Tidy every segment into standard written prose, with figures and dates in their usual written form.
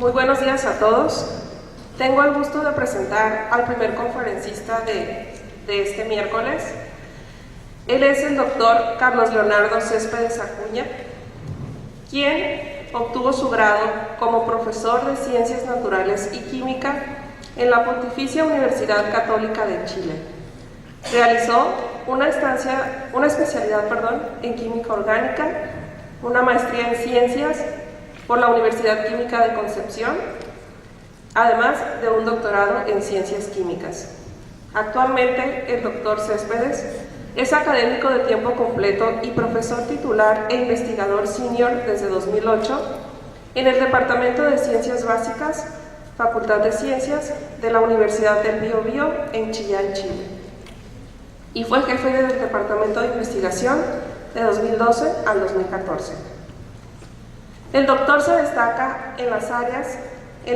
Muy buenos días a todos. Tengo el gusto de presentar al primer conferencista de este miércoles. Él es el doctor Carlos Leonardo Céspedes Acuña, quien obtuvo su grado como profesor de Ciencias Naturales y Química en la Pontificia Universidad Católica de Chile. Realizó una especialidad en Química Orgánica, una maestría en Ciencias por la Universidad Química de Concepción, además de un doctorado en Ciencias Químicas. Actualmente, el doctor Céspedes es académico de tiempo completo y profesor titular e investigador senior desde 2008 en el Departamento de Ciencias Básicas, Facultad de Ciencias de la Universidad del Biobío en Chillán, Chile. Y fue jefe del Departamento de Investigación de 2012 al 2014. El doctor se destaca en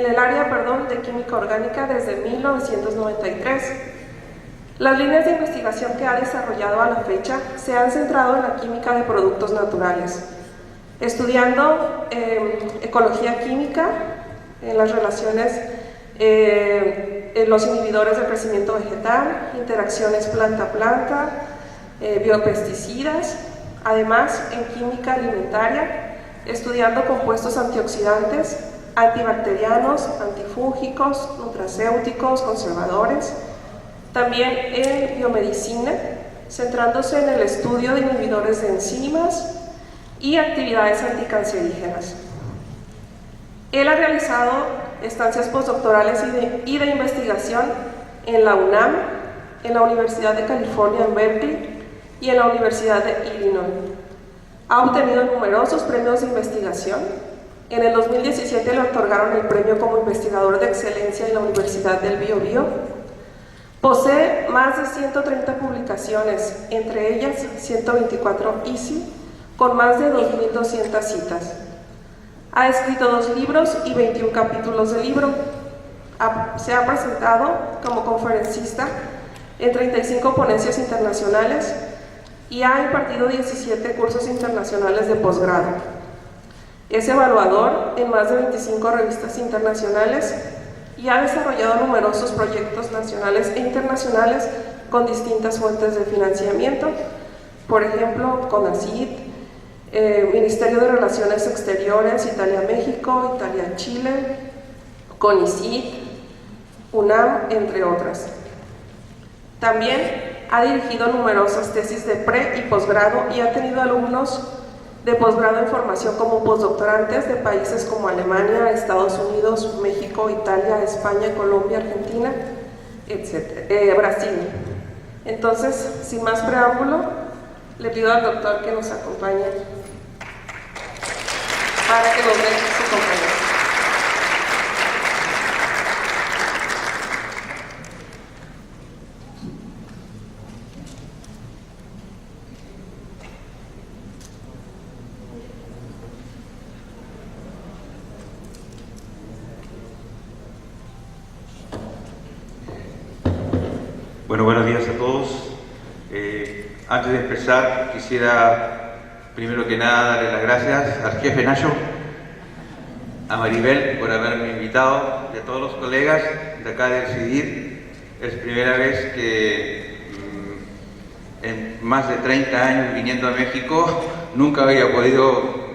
el área de química orgánica desde 1993. Las líneas de investigación que ha desarrollado a la fecha se han centrado en la química de productos naturales, estudiando ecología química, en las relaciones, en los inhibidores de crecimiento vegetal, interacciones planta-planta, biopesticidas, además en química alimentaria, estudiando compuestos antioxidantes, antibacterianos, antifúngicos, nutracéuticos, conservadores. También en biomedicina, centrándose en el estudio de inhibidores de enzimas y actividades anticancerígenas. Él ha realizado estancias postdoctorales y de investigación en la UNAM, en la Universidad de California en Berkeley y en la Universidad de Illinois. Ha obtenido numerosos premios de investigación. En el 2017 le otorgaron el premio como investigador de excelencia en la Universidad del Biobío. Posee más de 130 publicaciones, entre ellas 124 ISI, con más de 2.200 citas. Ha escrito 2 libros y 21 capítulos de libro. Se ha presentado como conferencista en 35 ponencias internacionales y ha impartido 17 cursos internacionales de posgrado. Es evaluador en más de 25 revistas internacionales y ha desarrollado numerosos proyectos nacionales e internacionales con distintas fuentes de financiamiento, por ejemplo, CONACYT, Ministerio de Relaciones Exteriores, Italia-México, Italia-Chile, CONICYT, UNAM, entre otras. También ha dirigido numerosas tesis de pre y posgrado y ha tenido alumnos de posgrado en formación como postdoctorantes de países como Alemania, Estados Unidos, México, Italia, España, Colombia, Argentina, etc., Brasil. Entonces, sin más preámbulo, le pido al doctor que nos acompañe para que nos dé su conferencia. Bueno, buenos días a todos. Antes de empezar, quisiera primero que nada darle las gracias al jefe Nacho, a Maribel por haberme invitado y a todos los colegas de acá de Decidir. Es primera vez que en más de 30 años viniendo a México nunca había podido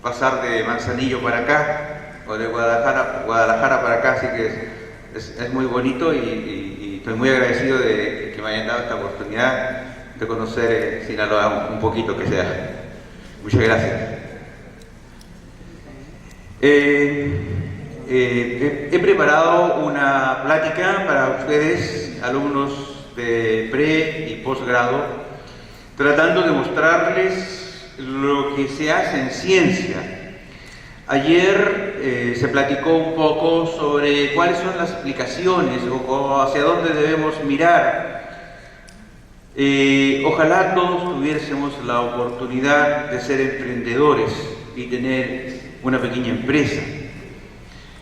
pasar de Manzanillo para acá o de Guadalajara para acá, así que es muy bonito y estoy muy agradecido de que me hayan dado esta oportunidad de conocer Sinaloa un poquito que sea. Muchas gracias. He preparado una plática para ustedes, alumnos de pre y posgrado, tratando de mostrarles lo que se hace en ciencia. Ayer se platicó un poco sobre cuáles son las aplicaciones o hacia dónde debemos mirar. Ojalá todos tuviésemos la oportunidad de ser emprendedores y tener una pequeña empresa.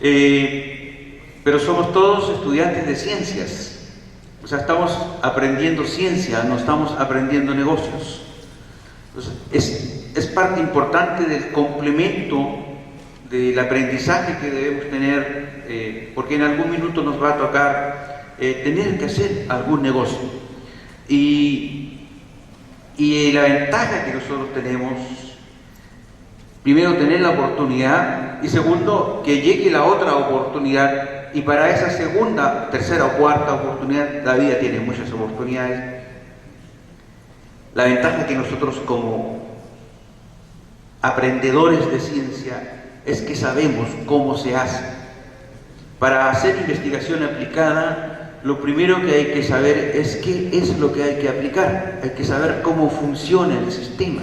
Pero somos todos estudiantes de ciencias. O sea, estamos aprendiendo ciencia, no estamos aprendiendo negocios. Entonces, es parte importante del complemento del aprendizaje que debemos tener, porque en algún minuto nos va a tocar tener que hacer algún negocio. Y la ventaja que nosotros tenemos, primero, tener la oportunidad, y segundo, que llegue la otra oportunidad, y para esa segunda, tercera o cuarta oportunidad, la vida tiene muchas oportunidades. La ventaja que nosotros como aprendedores de ciencia es que sabemos cómo se hace. Para hacer investigación aplicada, lo primero que hay que saber es qué es lo que hay que aplicar. Hay que saber cómo funciona el sistema.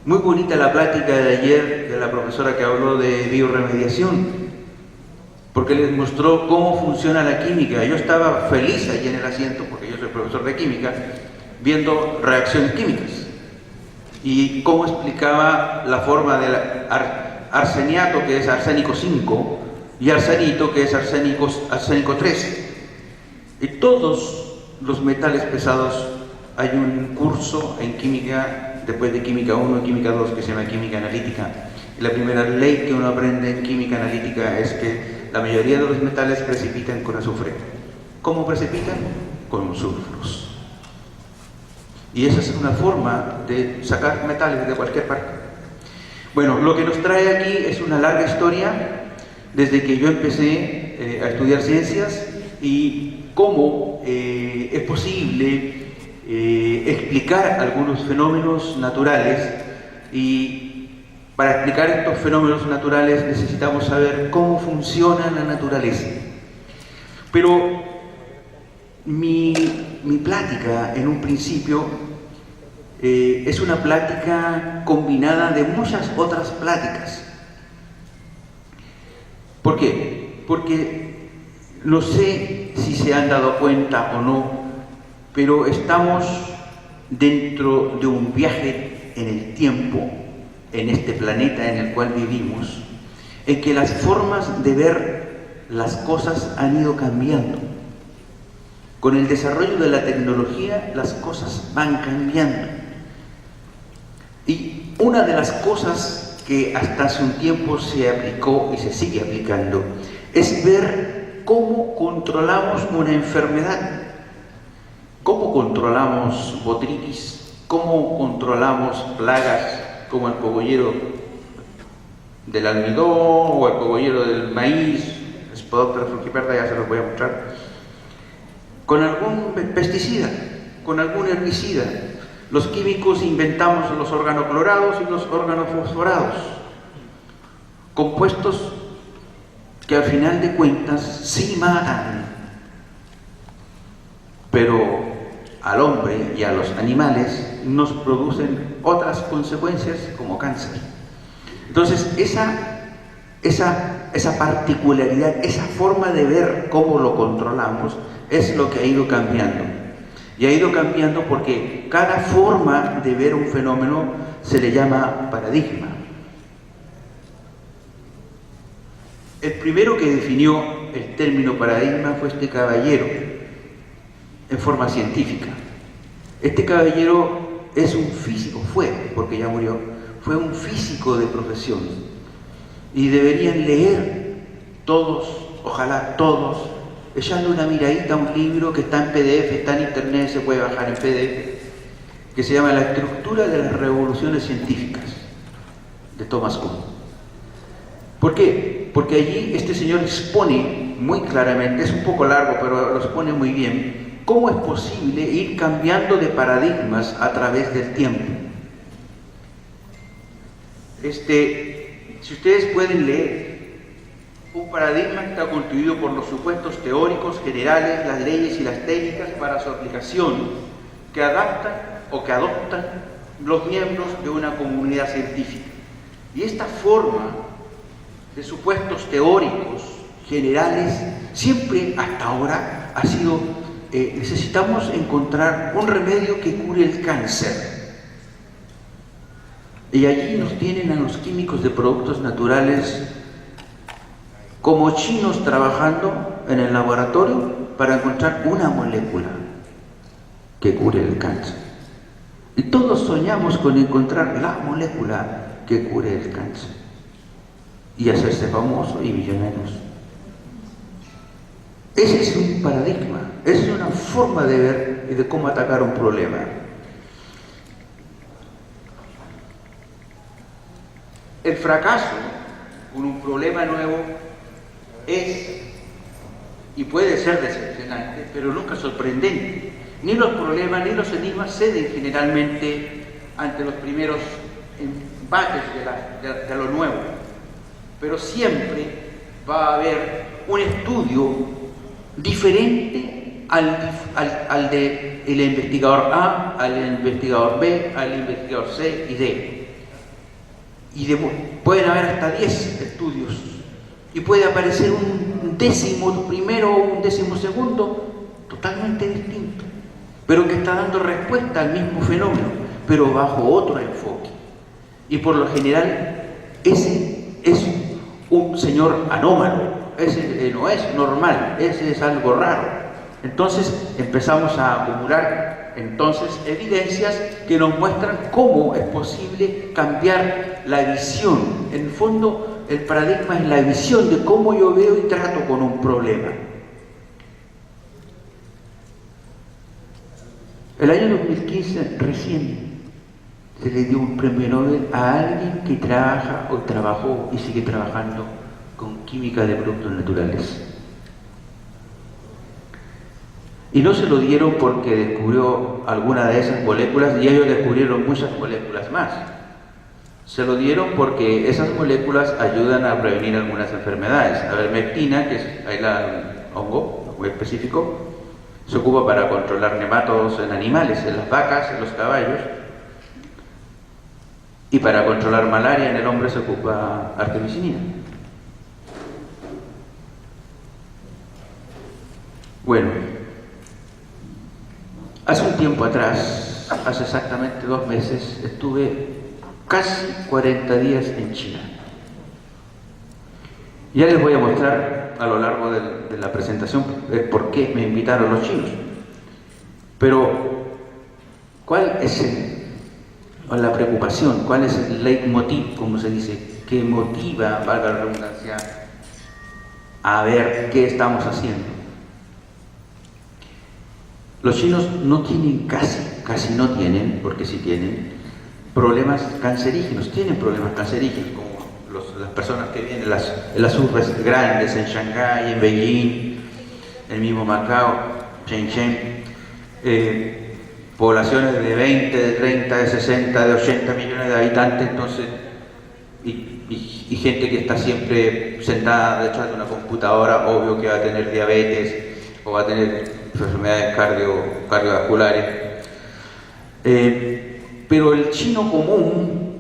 Muy bonita la plática de ayer de la profesora que habló de biorremediación, porque les mostró cómo funciona la química. Yo estaba feliz allí en el asiento, porque yo soy profesor de química, viendo reacciones químicas y cómo explicaba la forma del arseniato, que es arsénico 5, y arsenito, que es arsénico 3. Y todos los metales pesados, hay un curso en química, después de química 1 y química 2, que se llama química analítica. Y la primera ley que uno aprende en química analítica es que la mayoría de los metales precipitan con azufre. ¿Cómo precipitan? Con sulfuros. Y esa es una forma de sacar metales de cualquier parte. Bueno, lo que nos trae aquí es una larga historia desde que yo empecé a estudiar ciencias y cómo es posible explicar algunos fenómenos naturales, y para explicar estos fenómenos naturales necesitamos saber cómo funciona la naturaleza. Pero mi plática en un principio es una plática combinada de muchas otras pláticas. ¿Por qué? Porque no sé si se han dado cuenta o no, pero estamos dentro de un viaje en el tiempo, en este planeta en el cual vivimos, en que las formas de ver las cosas han ido cambiando. Con el desarrollo de la tecnología, las cosas van cambiando. Y una de las cosas que hasta hace un tiempo se aplicó y se sigue aplicando es ver cómo controlamos una enfermedad, cómo controlamos botrytis, cómo controlamos plagas como el cogollero del almidón o el cogollero del maíz, Spodoptera frugiperda, ya se los voy a mostrar, con algún pesticida, con algún herbicida. Los químicos inventamos los organoclorados y los organofosforados, compuestos que al final de cuentas sí matan, pero al hombre y a los animales nos producen otras consecuencias como cáncer. Entonces esa particularidad, esa forma de ver cómo lo controlamos es lo que ha ido cambiando. Y ha ido cambiando porque cada forma de ver un fenómeno se le llama paradigma. El primero que definió el término paradigma fue este caballero, en forma científica. Este caballero es un físico, porque ya murió, fue un físico de profesión. Y deberían leer todos, ojalá todos, echando una miradita a un libro que está en PDF, está en internet, se puede bajar en PDF, que se llama La estructura de las revoluciones científicas, de Thomas Kuhn. ¿Por qué? Porque allí este señor expone muy claramente, es un poco largo, pero lo expone muy bien, cómo es posible ir cambiando de paradigmas a través del tiempo. Si ustedes pueden leer, un paradigma está constituido por los supuestos teóricos generales, las leyes y las técnicas para su aplicación, que adaptan o que adoptan los miembros de una comunidad científica. Y esta forma de supuestos teóricos generales siempre hasta ahora ha sido, necesitamos encontrar un remedio que cure el cáncer. Y allí nos tienen a los químicos de productos naturales como chinos trabajando en el laboratorio para encontrar una molécula que cure el cáncer. Y todos soñamos con encontrar la molécula que cure el cáncer. y hacerse famosos y millonarios. Ese es un paradigma, esa es una forma de ver y de cómo atacar un problema. El fracaso con un problema nuevo es y puede ser decepcionante, pero nunca sorprendente. Ni los problemas ni los enigmas ceden generalmente ante los primeros embates de lo nuevo, pero siempre va a haber un estudio diferente al de el investigador A, al investigador B, al investigador C y D. Pueden haber hasta 10 estudios y puede aparecer un décimo primero o un décimo segundo totalmente distinto, pero que está dando respuesta al mismo fenómeno, pero bajo otro enfoque. Y por lo general, ese es un señor anómalo, ese no es normal, ese es algo raro. Entonces empezamos a acumular evidencias que nos muestran cómo es posible cambiar la visión. En el fondo, el paradigma es la visión de cómo yo veo y trato con un problema. El año 2015 recién se le dio un premio Nobel a alguien que trabaja o trabajó y sigue trabajando con química de productos naturales. Y no se lo dieron porque descubrió alguna de esas moléculas y ellos descubrieron muchas moléculas más. Se lo dieron porque esas moléculas ayudan a prevenir algunas enfermedades. La vermectina, que es el hongo muy específico, se ocupa para controlar nematodos en animales, en las vacas, en los caballos. Y para controlar malaria en el hombre se ocupa artemisinina. Bueno, hace un tiempo atrás, hace exactamente 2 meses, estuve casi 40 días en China. Ya les voy a mostrar a lo largo de la presentación por qué me invitaron los chinos. Pero, ¿cuál es la preocupación? ¿Cuál es el leitmotiv, como se dice, que motiva, valga la redundancia, a ver qué estamos haciendo? Los chinos no tienen casi no tienen, porque sí tienen, problemas cancerígenos. Tienen problemas cancerígenos, como las personas que viven en las urbes grandes, en Shanghái, en Beijing, el mismo Macao, Shenzhen, poblaciones de 20, de 30, de 60, de 80 millones de habitantes, entonces, y gente que está siempre sentada detrás de una computadora, obvio que va a tener diabetes o va a tener enfermedades cardiovasculares. Pero el chino común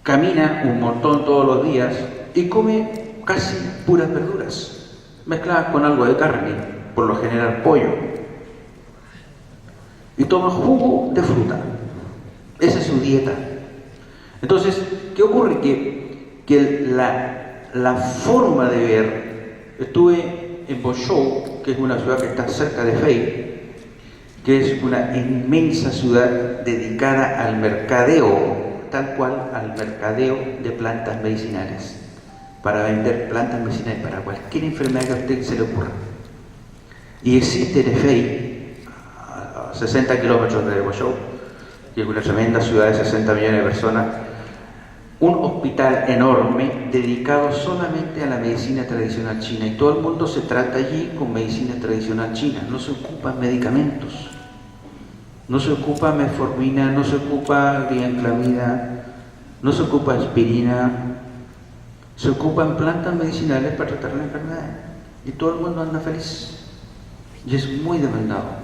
camina un montón todos los días y come casi puras verduras, mezcladas con algo de carne, por lo general pollo. Y toma jugo de fruta. Esa es su dieta. Entonces, ¿qué ocurre? Que la forma de ver, estuve en Bozhou, que es una ciudad que está cerca de Fei, que es una inmensa ciudad dedicada al mercadeo, tal cual al mercadeo de plantas medicinales, para vender plantas medicinales para cualquier enfermedad que a usted se le ocurra. Y existe en Fei, a 60 kilómetros de Bozhou, que es una tremenda ciudad de 60 millones de personas, un hospital enorme dedicado solamente a la medicina tradicional china, y todo el mundo se trata allí con medicina tradicional china. No se ocupan medicamentos, no se ocupa metformina, no se ocupa glianclamida, no se ocupa aspirina, se ocupan plantas medicinales para tratar la enfermedad, y todo el mundo anda feliz, y es muy demandado.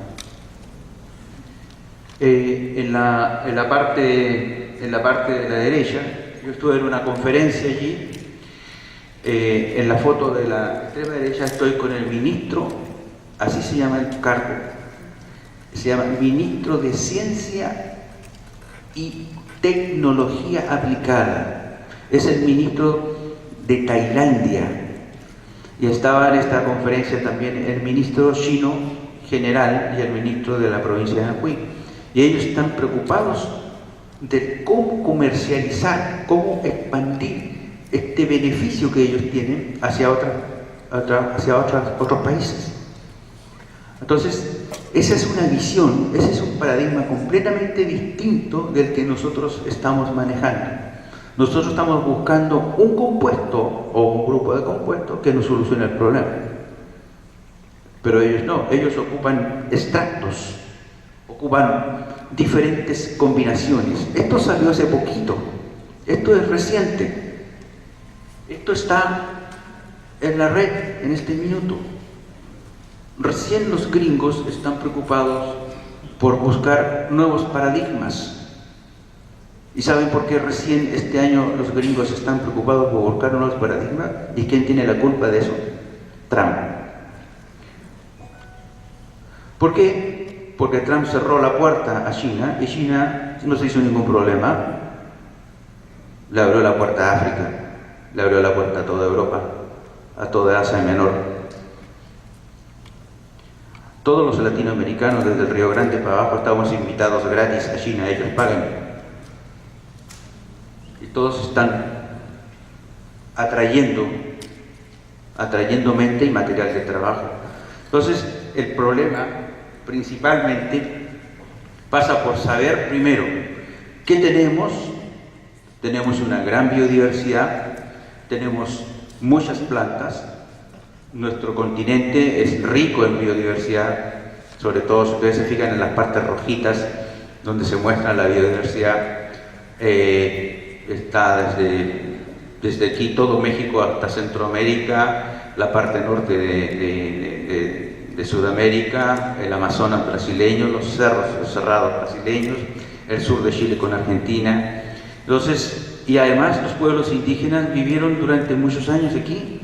En la parte de la derecha, yo estuve en una conferencia allí. En la foto de la extrema derecha estoy con el ministro, así se llama el cargo, se llama Ministro de Ciencia y Tecnología Aplicada. Es el ministro de Tailandia. Y estaba en esta conferencia también el ministro chino general y el ministro de la provincia de Anhui. Y ellos están preocupados de cómo comercializar, cómo expandir este beneficio que ellos tienen hacia otros países. Entonces, esa es una visión, ese es un paradigma completamente distinto del que nosotros estamos manejando. Nosotros estamos buscando un compuesto o un grupo de compuestos que nos solucione el problema. Pero ellos no, ellos ocupan extractos, ocupan diferentes combinaciones. Esto salió hace poquito, esto es reciente, esto está en la red en este minuto. Recién los gringos están preocupados por buscar nuevos paradigmas. ¿Y saben por qué recién este año los gringos están preocupados por buscar nuevos paradigmas? ¿Y quién tiene la culpa de eso? Trump. ¿Por qué? Porque Trump cerró la puerta a China y China no se hizo ningún problema. Le abrió la puerta a África, le abrió la puerta a toda Europa, a toda Asia Menor. Todos los latinoamericanos desde el Río Grande para abajo estamos invitados gratis a China, ellos pagan. Y todos están atrayendo mente y material de trabajo. Entonces, el problema principalmente pasa por saber primero qué tenemos. Tenemos una gran biodiversidad, tenemos muchas plantas, nuestro continente es rico en biodiversidad, sobre todo si ustedes se fijan en las partes rojitas donde se muestra la biodiversidad, está desde aquí todo México hasta Centroamérica, la parte norte de Sudamérica, el Amazonas brasileño, los cerrados brasileños, el sur de Chile con Argentina. Entonces, y además los pueblos indígenas vivieron durante muchos años aquí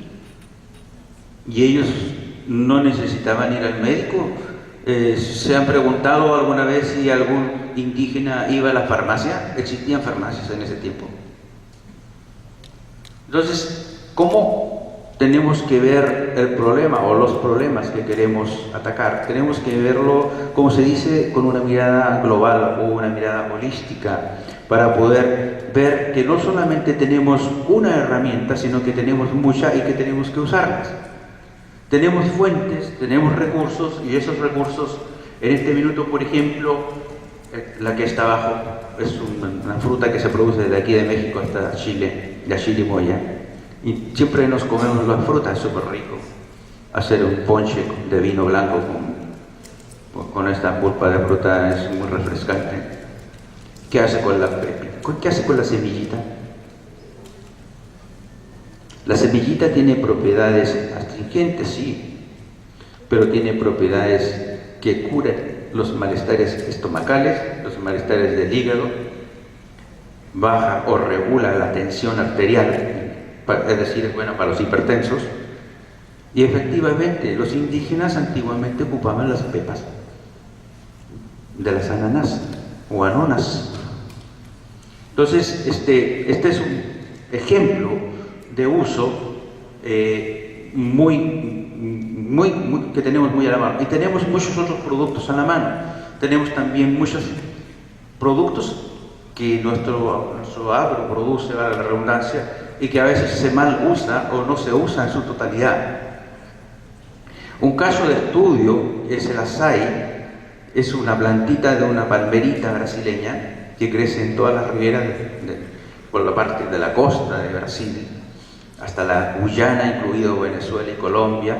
y ellos no necesitaban ir al médico. ¿Se han preguntado alguna vez si algún indígena iba a la farmacia? Existían farmacias en ese tiempo. Entonces, ¿cómo tenemos que ver el problema o los problemas que queremos atacar? Tenemos que verlo, como se dice, con una mirada global o una mirada holística, para poder ver que no solamente tenemos una herramienta, sino que tenemos muchas y que tenemos que usarlas. Tenemos fuentes, tenemos recursos, y esos recursos, en este minuto, por ejemplo, la que está abajo es una fruta que se produce desde aquí de México hasta Chile, la chirimoya, y siempre nos comemos las frutas, es súper rico. Hacer un ponche de vino blanco con esta pulpa de fruta es muy refrescante. ¿Qué hace con la semillita? La semillita tiene propiedades astringentes, sí, pero tiene propiedades que curan los malestares estomacales, los malestares del hígado, baja o regula la tensión arterial, es decir, es buena para los hipertensos. Y efectivamente, los indígenas antiguamente ocupaban las pepas de las ananas o anonas. Entonces, este es un ejemplo de uso que tenemos muy a la mano. Y tenemos muchos otros productos a la mano. Tenemos también muchos productos que nuestro agro produce, vale la redundancia, y que a veces se mal usa o no se usa en su totalidad. Un caso de estudio es el açaí, es una plantita de una palmerita brasileña que crece en todas las riberas por la parte de la costa de Brasil, hasta la Guyana, incluido Venezuela y Colombia,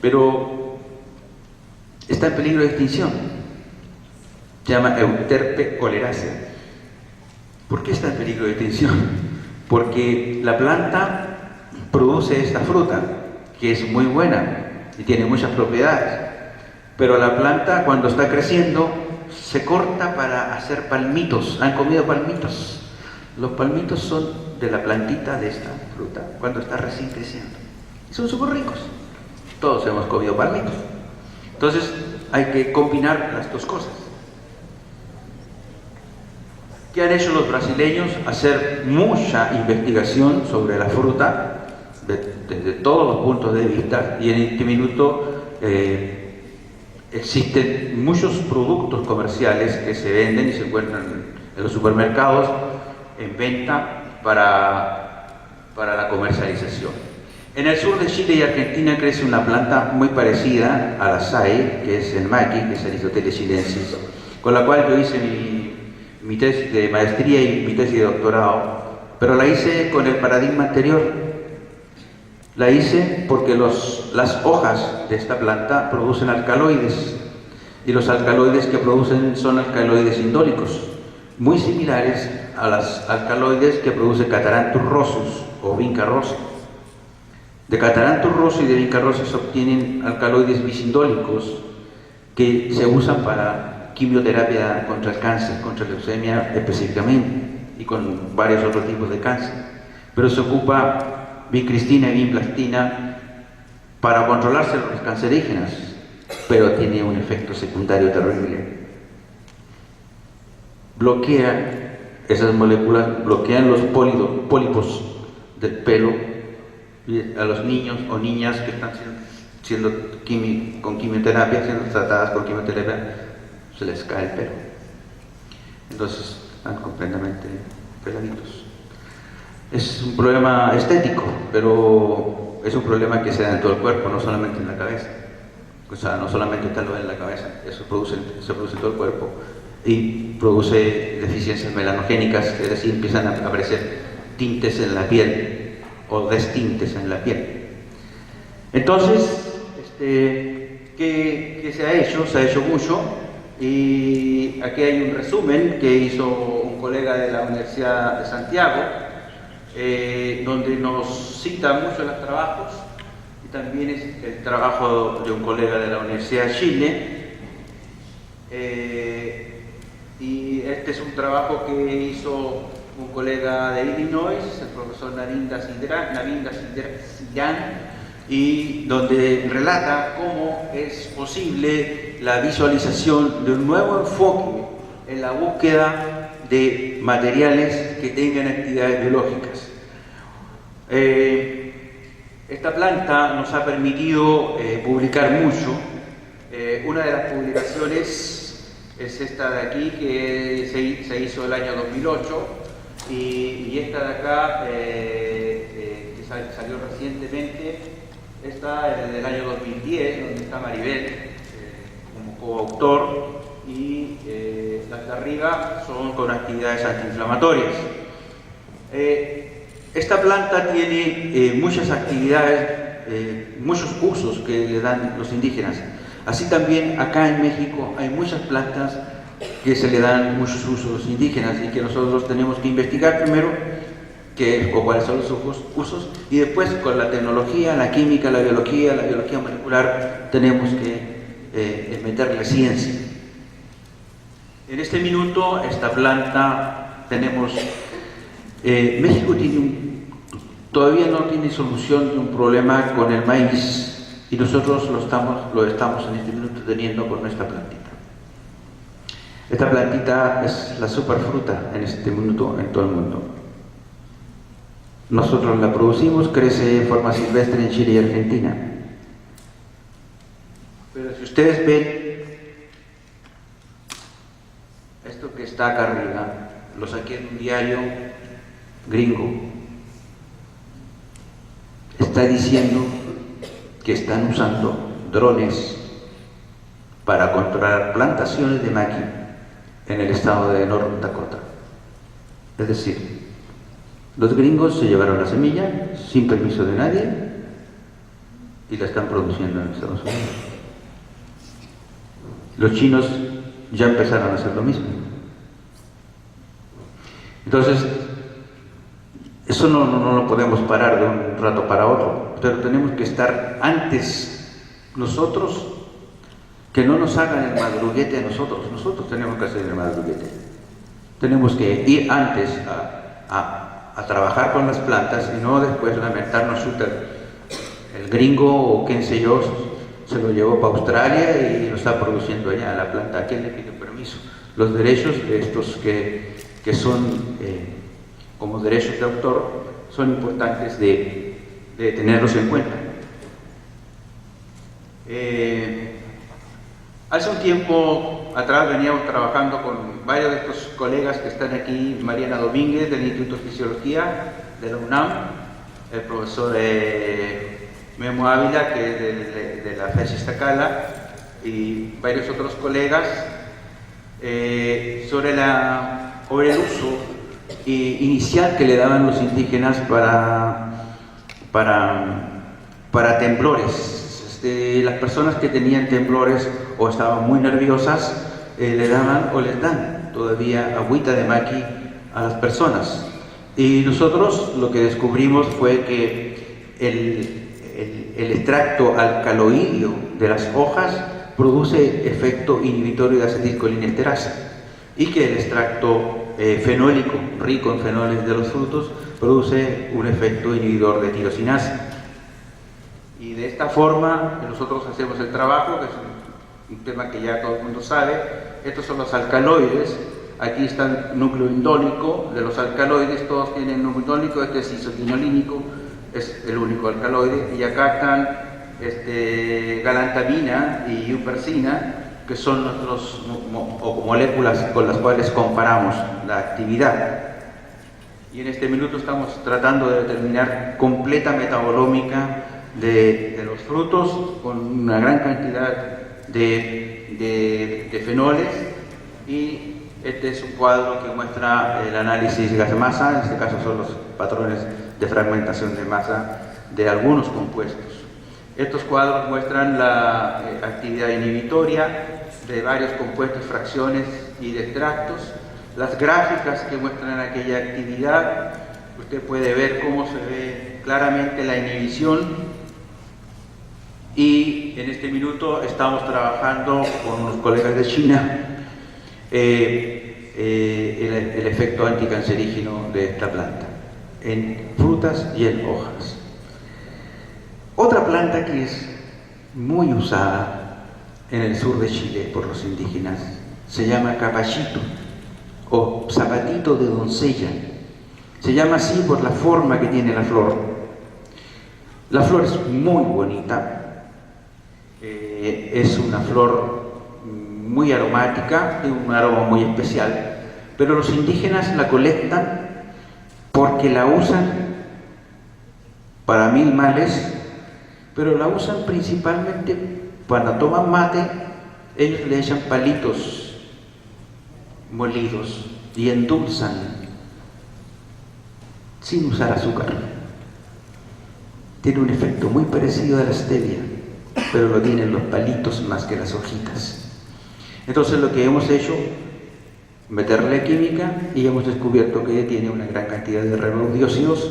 pero está en peligro de extinción. Se llama Euterpe oleracea. ¿Por qué está en peligro de extinción? Porque la planta produce esta fruta, que es muy buena y tiene muchas propiedades, pero la planta cuando está creciendo se corta para hacer palmitos. ¿Han comido palmitos? Los palmitos son de la plantita de esta fruta cuando está recién creciendo. Son súper ricos. Todos hemos comido palmitos. Entonces hay que combinar las dos cosas. ¿Qué han hecho los brasileños? Hacer mucha investigación sobre la fruta desde todos los puntos de vista, y en este minuto existen muchos productos comerciales que se venden y se encuentran en los supermercados en venta para para la comercialización. En el sur de Chile y Argentina crece una planta muy parecida a la SAE, que es el maqui, que es Aristoteles chilensis, con la cual yo hice mi tesis de maestría y mi tesis de doctorado, pero la hice con el paradigma anterior. La hice porque las hojas de esta planta producen alcaloides, y los alcaloides que producen son alcaloides indólicos, muy similares a las alcaloides que produce Catharanthus rossus o Vinca rosa. De Catharanthus rossus y de Vinca rosa se obtienen alcaloides bisindólicos que se usan para quimioterapia contra el cáncer, contra la leucemia específicamente, y con varios otros tipos de cáncer. Pero se ocupa vincristina y vinplastina para controlarse los cancerígenas, pero tiene un efecto secundario terrible. Bloquea esas moléculas, bloquean los pólipos del pelo, y a los niños o niñas que están siendo con quimioterapia, siendo tratadas con quimioterapia, se les cae el pelo. Entonces están completamente peladitos. Es un problema estético, pero es un problema que se da en todo el cuerpo, no solamente en la cabeza. O sea, no solamente está lo en la cabeza, eso se produce en todo el cuerpo y produce deficiencias melanogénicas, es decir, empiezan a aparecer tintes en la piel o destintes en la piel. Entonces, ¿qué se ha hecho? Se ha hecho mucho, y aquí hay un resumen que hizo un colega de la Universidad de Santiago, donde nos cita mucho los trabajos, y también es el trabajo de un colega de la Universidad de Chile, y este es un trabajo que hizo un colega de Illinois, el profesor Navinda Siran, y donde relata cómo es posible la visualización de un nuevo enfoque en la búsqueda de materiales que tengan actividades biológicas. Esta planta nos ha permitido publicar mucho. Una de las publicaciones es esta de aquí, que se hizo el año 2008, y esta de acá, que salió recientemente, esta es del año 2010, donde está Maribel como coautor, y las de arriba son con actividades antiinflamatorias. Esta planta tiene muchas actividades, muchos usos que le dan los indígenas. Así también acá en México hay muchas plantas que se le dan muchos usos a los indígenas y que nosotros tenemos que investigar primero cuáles son los usos, y después con la tecnología, la química, la biología molecular tenemos que meterle ciencia. En este minuto, esta planta tenemos... México todavía no tiene solución de un problema con el maíz, y nosotros lo estamos en este minuto teniendo con nuestra plantita. Esta plantita es la superfruta en este minuto en todo el mundo. Nosotros la producimos, crece de forma silvestre en Chile y Argentina. Pero si ustedes ven esto que está acá arriba, lo saqué en un diario gringo, está diciendo que están usando drones para controlar plantaciones de maqui en el estado de North Dakota. Es decir, los gringos se llevaron la semilla sin permiso de nadie y la están produciendo en Estados Unidos. Los chinos ya empezaron a hacer lo mismo. Entonces, eso no lo podemos parar de un rato para otro, pero tenemos que estar antes nosotros, que no nos hagan el madruguete a nosotros tenemos que hacer el madruguete. Tenemos que ir antes a trabajar con las plantas y no después lamentarnos. El gringo o quién sé yo se lo llevó para Australia y lo está produciendo allá la planta. ¿A quién le pide permiso? Los derechos de estos que son como derechos de autor son importantes de tenerlos en cuenta. Hace un tiempo atrás veníamos trabajando con varios de estos colegas que están aquí, Mariana Domínguez del Instituto de Fisiología de la UNAM, el profesor Memo Ávila, que es de la FES Iztacala, y varios otros colegas, sobre el uso inicial que le daban los indígenas para temblores. Las personas que tenían temblores o estaban muy nerviosas, le daban o les dan todavía agüita de maqui a las personas. Y nosotros lo que descubrimos fue que el extracto alcaloideo de las hojas produce efecto inhibitorio de acetilcolinesterasa, y que el extracto fenólico, rico en fenoles de los frutos, produce un efecto inhibidor de tirosinasa. Y de esta forma nosotros hacemos el trabajo, que es un tema que ya todo el mundo sabe. Estos son los alcaloides. Aquí está el núcleo indólico de los alcaloides, todos tienen núcleo indólico. Este es isoquinolínico, es el único alcaloide. Y acá están galantamina y hupersina, que son nuestros moléculas con las cuales comparamos la actividad. Y en este minuto estamos tratando de determinar completa metabolómica de los frutos, con una gran cantidad de fenoles. Y este es un cuadro que muestra el análisis de gas-masa. En este caso son los patrones de fragmentación de masa de algunos compuestos. Estos cuadros muestran la actividad inhibitoria de varios compuestos, fracciones y de extractos. Las gráficas que muestran aquella actividad, usted puede ver cómo se ve claramente la inhibición. Y en este minuto estamos trabajando con los colegas de China el efecto anticancerígeno de esta planta en frutas y en hojas. Otra planta que es muy usada en el sur de Chile por los indígenas se llama capachito o zapatito de doncella. Se llama así por la forma que tiene la flor. La flor es muy bonita. Es una flor muy aromática, tiene un aroma muy especial, pero los indígenas la colectan porque la usan para 1000 males, pero la usan principalmente cuando toman mate. Ellos le echan palitos molidos y endulzan sin usar azúcar. Tiene un efecto muy parecido a la stevia, pero lo tienen los palitos más que las hojitas. Entonces lo que hemos hecho, meterle química, y hemos descubierto que tiene una gran cantidad de ribodióxidos,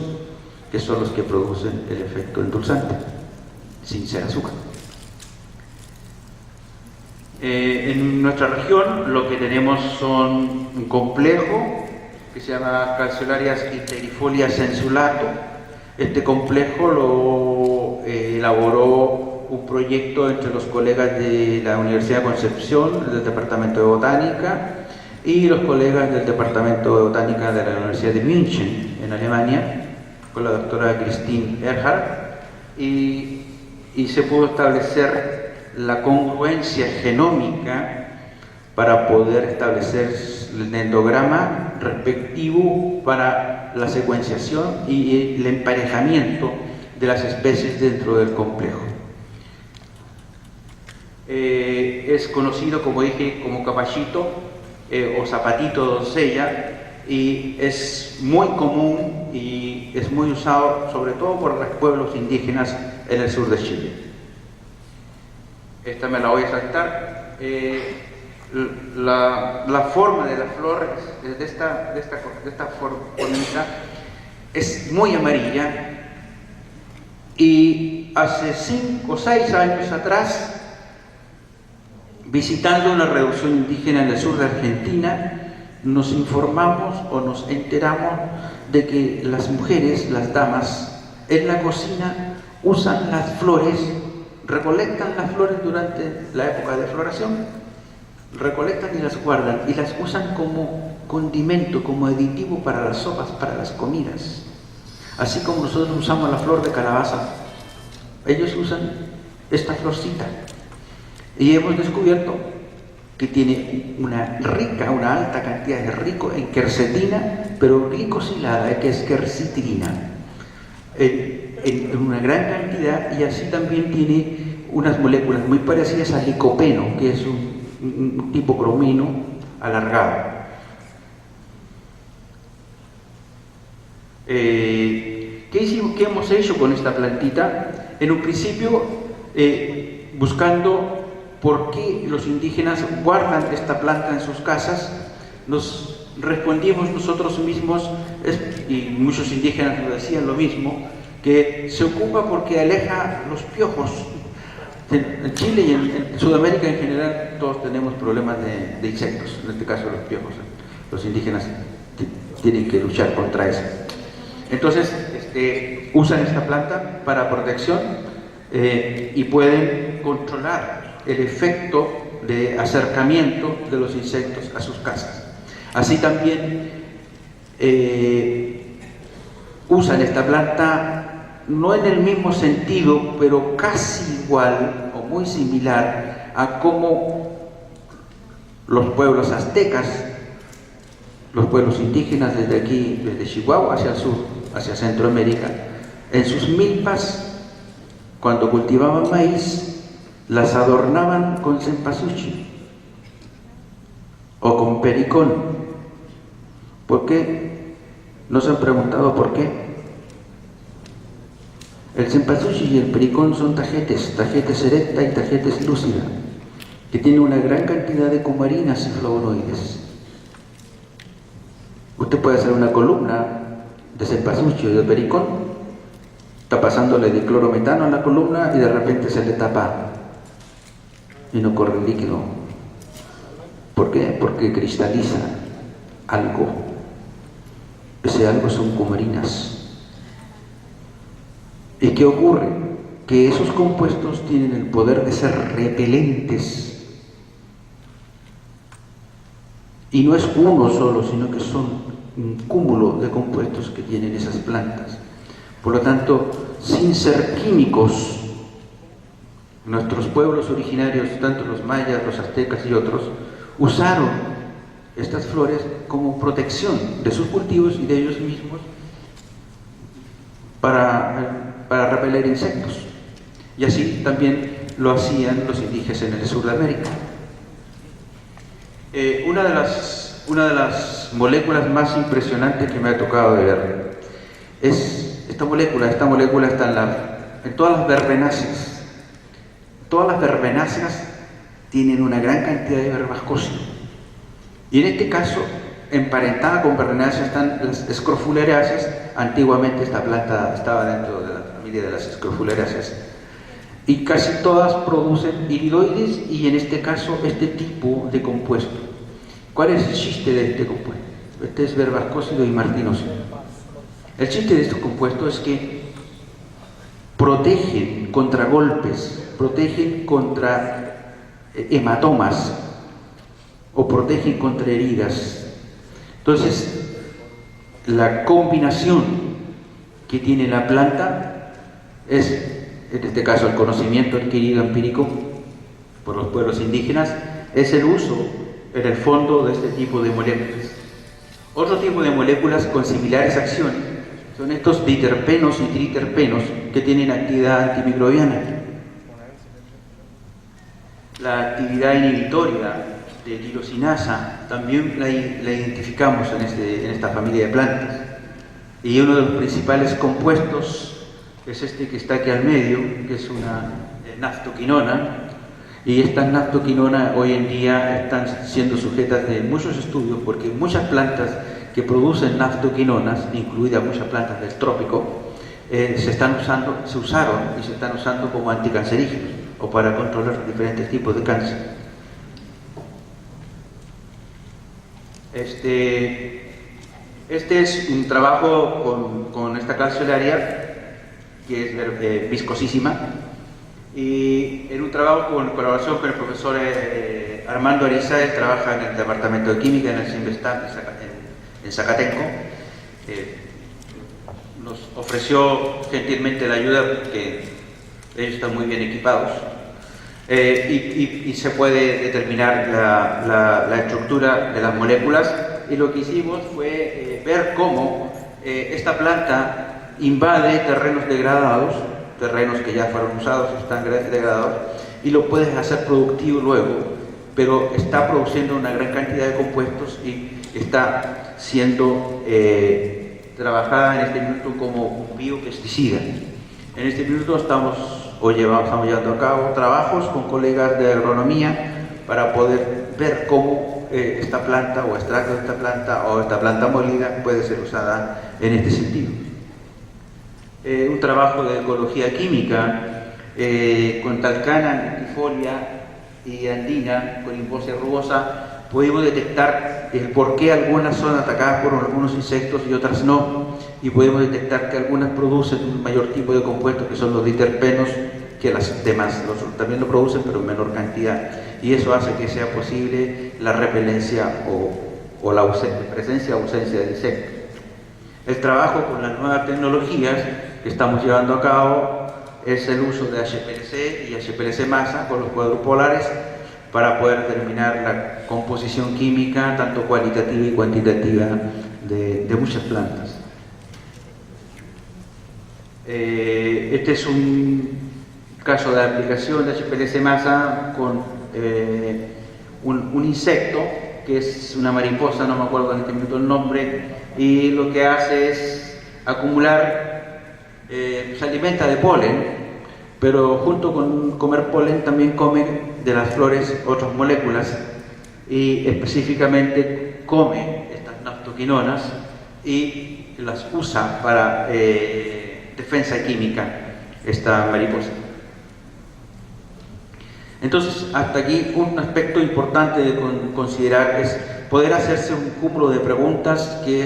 que son los que producen el efecto endulzante, sin ser azúcar. En nuestra región lo que tenemos son un complejo que se llama Calceolarias integrifolia sensulato. Este complejo lo elaboró un proyecto entre los colegas de la Universidad de Concepción, del Departamento de Botánica, y los colegas del Departamento de Botánica de la Universidad de München, en Alemania, con la doctora Christine Erhardt, y se pudo establecer la congruencia genómica para poder establecer el endograma respectivo para la secuenciación y el emparejamiento de las especies dentro del complejo. Es conocido, como dije, como capachito o zapatito doncella, y es muy común y es muy usado sobre todo por los pueblos indígenas en el sur de Chile. Esta me la voy a saltar. La forma de las flores de esta formita es muy amarilla, y hace 5 o 6 años atrás, visitando una reducción indígena en el sur de Argentina, nos informamos o nos enteramos de que las mujeres, las damas, en la cocina usan las flores, recolectan las flores durante la época de floración, recolectan y las guardan y las usan como condimento, como aditivo para las sopas, para las comidas. Así como nosotros usamos la flor de calabaza, ellos usan esta florcita. Y hemos descubierto que tiene una alta cantidad de rico en quercetina, pero glicosilada, que es quercitrina. en una gran cantidad, y así también tiene unas moléculas muy parecidas al licopeno, que es un tipo cromino alargado. ¿Qué hemos hecho con esta plantita? En un principio, buscando por qué los indígenas guardan esta planta en sus casas, nos respondimos nosotros mismos, y muchos indígenas nos decían lo mismo, que se ocupa porque aleja los piojos. En Chile y en Sudamérica en general todos tenemos problemas de insectos, en este caso los piojos. Los indígenas tienen que luchar contra eso. Entonces usan esta planta para protección y pueden controlar el efecto de acercamiento de los insectos a sus casas. Así también usan esta planta no en el mismo sentido, pero casi igual o muy similar a cómo los pueblos aztecas, los pueblos indígenas desde aquí, desde Chihuahua hacia el sur, hacia Centroamérica, en sus milpas, cuando cultivaban maíz, las adornaban con cempasúchil o con pericón. ¿Por qué? ¿No se han preguntado por qué? El cempasúchil y el pericón son tagetes erecta y tagetes lúcida, que tienen una gran cantidad de cumarinas y flavonoides. Usted puede hacer una columna de cempasúchil y de pericón, está pasándole diclorometano a la columna y de repente se le tapa y no corre el líquido. ¿Por qué? Porque cristaliza algo. Ese algo son cumarinas. ¿Y qué ocurre? Que esos compuestos tienen el poder de ser repelentes. Y no es uno solo, sino que son un cúmulo de compuestos que tienen esas plantas. Por lo tanto, sin ser químicos, nuestros pueblos originarios, tanto los mayas, los aztecas y otros, usaron estas flores como protección de sus cultivos y de ellos mismos para repeler insectos. Y así también lo hacían los indígenas en el sur de América. Una de las moléculas más impresionantes que me ha tocado de ver es esta molécula. Esta molécula está en todas las verbenáceas. Todas las verbenáceas tienen una gran cantidad de verbascosia. Y en este caso, emparentada con verbenáceas están las escrofuleráceas. Antiguamente esta planta estaba dentro de la familia de las escrofuleráceas. Y casi todas producen iridoides y en este caso este tipo de compuesto. ¿Cuál es el chiste de este compuesto? Este es verbascósido y martinósido. El chiste de estos compuestos es que protegen contra golpes, protegen contra hematomas o protegen contra heridas. Entonces, la combinación que tiene la planta es, en este caso, el conocimiento adquirido empírico por los pueblos indígenas, es el uso en el fondo de este tipo de moléculas. Otro tipo de moléculas con similares acciones son estos diterpenos y triterpenos que tienen actividad antimicrobiana. La actividad inhibitoria de tirosinasa también la identificamos en esta familia de plantas. Y uno de los principales compuestos es este que está aquí al medio, que es una naftoquinona. Y estas naftoquinona hoy en día están siendo sujetas de muchos estudios porque muchas plantas que producen naftoquinonas, incluidas muchas plantas del trópico, se usaron y se están usando como anticancerígenos o para controlar diferentes tipos de cáncer. Este es un trabajo con esta calceolaria que es viscosísima, y en un trabajo con colaboración con el profesor Armando Ariza. Él trabaja en el departamento de química en el CIMBESTAN en Zacatenco. Nos ofreció gentilmente la ayuda porque ellos están muy bien equipados y se puede determinar la estructura de las moléculas. Y lo que hicimos fue ver cómo esta planta invade terrenos degradados, terrenos que ya fueron usados y están degradados, y lo puedes hacer productivo luego, pero está produciendo una gran cantidad de compuestos y está siendo trabajada en este minuto como un biopesticida. En este minuto estamos llevando a cabo trabajos con colegas de agronomía para poder ver cómo esta planta o extracto de esta planta o esta planta molida puede ser usada en este sentido. Un trabajo de ecología química con talcana, antifolia y andina con imposia rugosa, pudimos detectar el por qué algunas son atacadas por algunos insectos y otras no, y podemos detectar que algunas producen un mayor tipo de compuestos que son los diterpenos que las demás. Los otros también lo producen, pero en menor cantidad, y eso hace que sea posible la repelencia o la presencia o ausencia de insectos. El trabajo con las nuevas tecnologías que estamos llevando a cabo es el uso de HPLC y HPLC masa con los cuadrupolares para poder determinar la composición química, tanto cualitativa y cuantitativa, de muchas plantas. Este es un caso de aplicación de HPLC masa con un insecto que es una mariposa, no me acuerdo en este minuto el nombre, y lo que hace es acumular, se alimenta de polen, pero junto con comer polen también come de las flores otras moléculas, y específicamente come estas naftoquinonas y las usa para defensa química, esta mariposa. Entonces, hasta aquí un aspecto importante de considerar es poder hacerse un cúmulo de preguntas que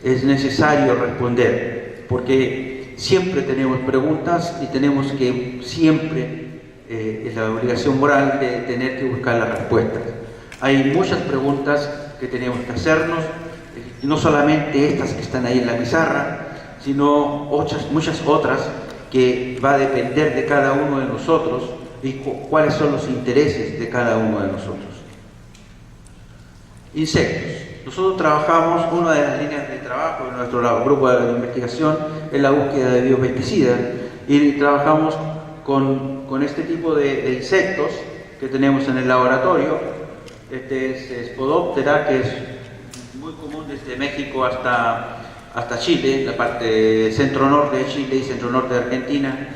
es necesario responder, porque siempre tenemos preguntas y tenemos que siempre, es la obligación moral de tener que buscar las respuestas. Hay muchas preguntas que tenemos que hacernos, no solamente estas que están ahí en la pizarra, sino muchas otras que va a depender de cada uno de nosotros y cuáles son los intereses de cada uno de nosotros. Insectos. Nosotros trabajamos, una de las líneas de trabajo de nuestro grupo de investigación es la búsqueda de biopesticidas, y trabajamos con este tipo de insectos que tenemos en el laboratorio. Este es Spodoptera, que es muy común desde México hasta Chile, la parte centro-norte de Chile y centro-norte de Argentina,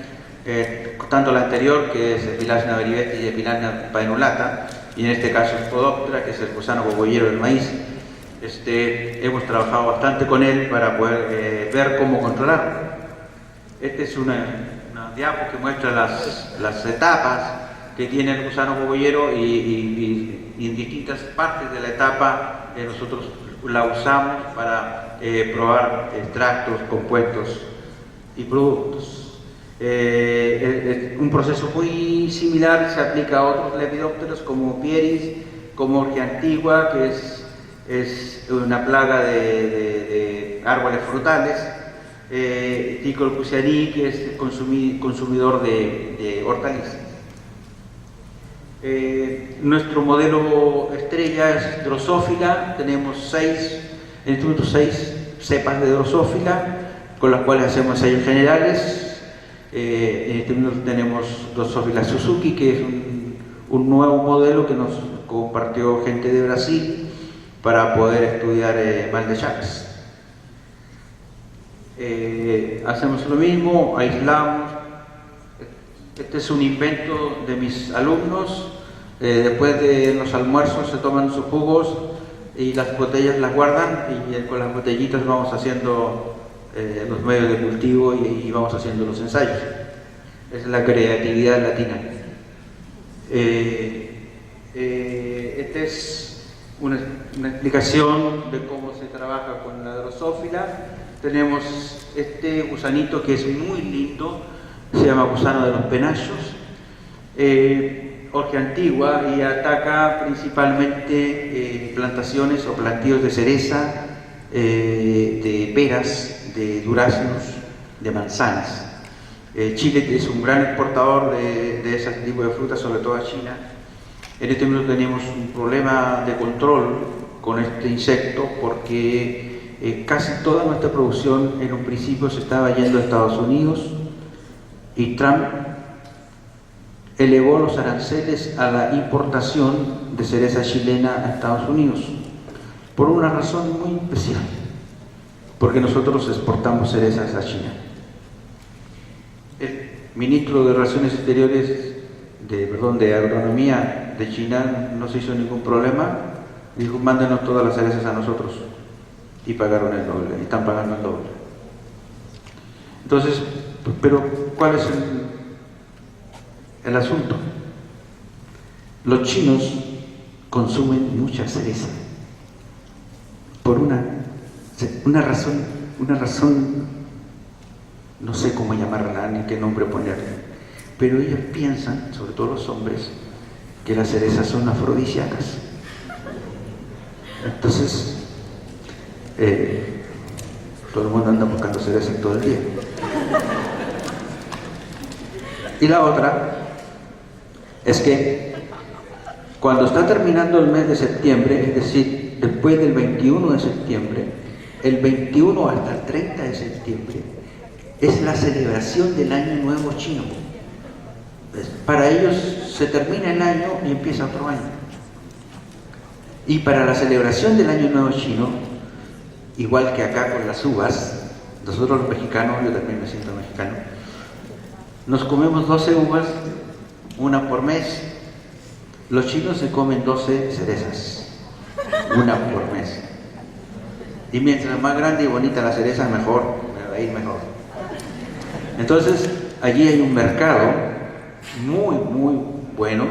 tanto la anterior, que es Epilagna beribeti y Epilagna painulata, y en este caso Spodoptera, que es el gusano cogollero del maíz. Hemos trabajado bastante con él para poder ver cómo controlarlo. Esta es una diapo que muestra las etapas que tiene el gusano cogollero, y en distintas partes de la etapa nosotros la usamos para probar extractos, compuestos y productos. Un proceso muy similar se aplica a otros lepidópteros como Pieris, como Orchia antigua, que es una plaga de árboles frutales, Dicolcusiani, que es consumidor de hortalizas. Nuestro modelo estrella es Drosophila. Tenemos 6 cepas de Drosophila con las cuales hacemos ensayos generales. En este momento tenemos Drosophila Suzuki, que es un nuevo modelo que nos compartió gente de Brasil para poder estudiar mal de Chagas. Hacemos lo mismo, aislamos. Este es un invento de mis alumnos. Después de los almuerzos se toman sus jugos y las botellas las guardan, y con las botellitas vamos haciendo los medios de cultivo y vamos haciendo los ensayos. Es la creatividad latina. Esta es una explicación de cómo se trabaja con la Drosophila. Tenemos este gusanito que es muy lindo, se llama gusano de los penachos, Orchia antigua, y ataca principalmente plantaciones o plantíos de cereza, de peras, de duraznos, de manzanas. Chile es un gran exportador de ese tipo de frutas, sobre todo a China. En este momento tenemos un problema de control con este insecto porque casi toda nuestra producción en un principio se estaba yendo a Estados Unidos y Trump elevó los aranceles a la importación de cereza chilena a Estados Unidos por una razón muy especial, porque nosotros exportamos cerezas a China. El ministro de Relaciones Exteriores de Agronomía de China no se hizo ningún problema, dijo: mándenos todas las cerezas a nosotros, y pagaron el doble, y están pagando el doble. Entonces, pero ¿cuál es el asunto? Los chinos consumen mucha cereza por una razón, no sé cómo llamarla ni qué nombre ponerle, pero ellos piensan, sobre todo los hombres, que las cerezas son afrodisíacas. Entonces, todo el mundo anda buscando cereza todo el día. Y la otra es que cuando está terminando el mes de septiembre, es decir, después del 21 de septiembre, el 21 hasta el 30 de septiembre, es la celebración del Año Nuevo Chino. Para ellos se termina el año y empieza otro año. Y para la celebración del Año Nuevo Chino, igual que acá con las uvas, nosotros los mexicanos, yo también me siento mexicano, nos comemos 12 uvas, una por mes. Los chinos se comen 12 cerezas, una por mes. Y mientras más grande y bonita la cereza, mejor, me va a ir mejor. Entonces, allí hay un mercado muy, muy bueno,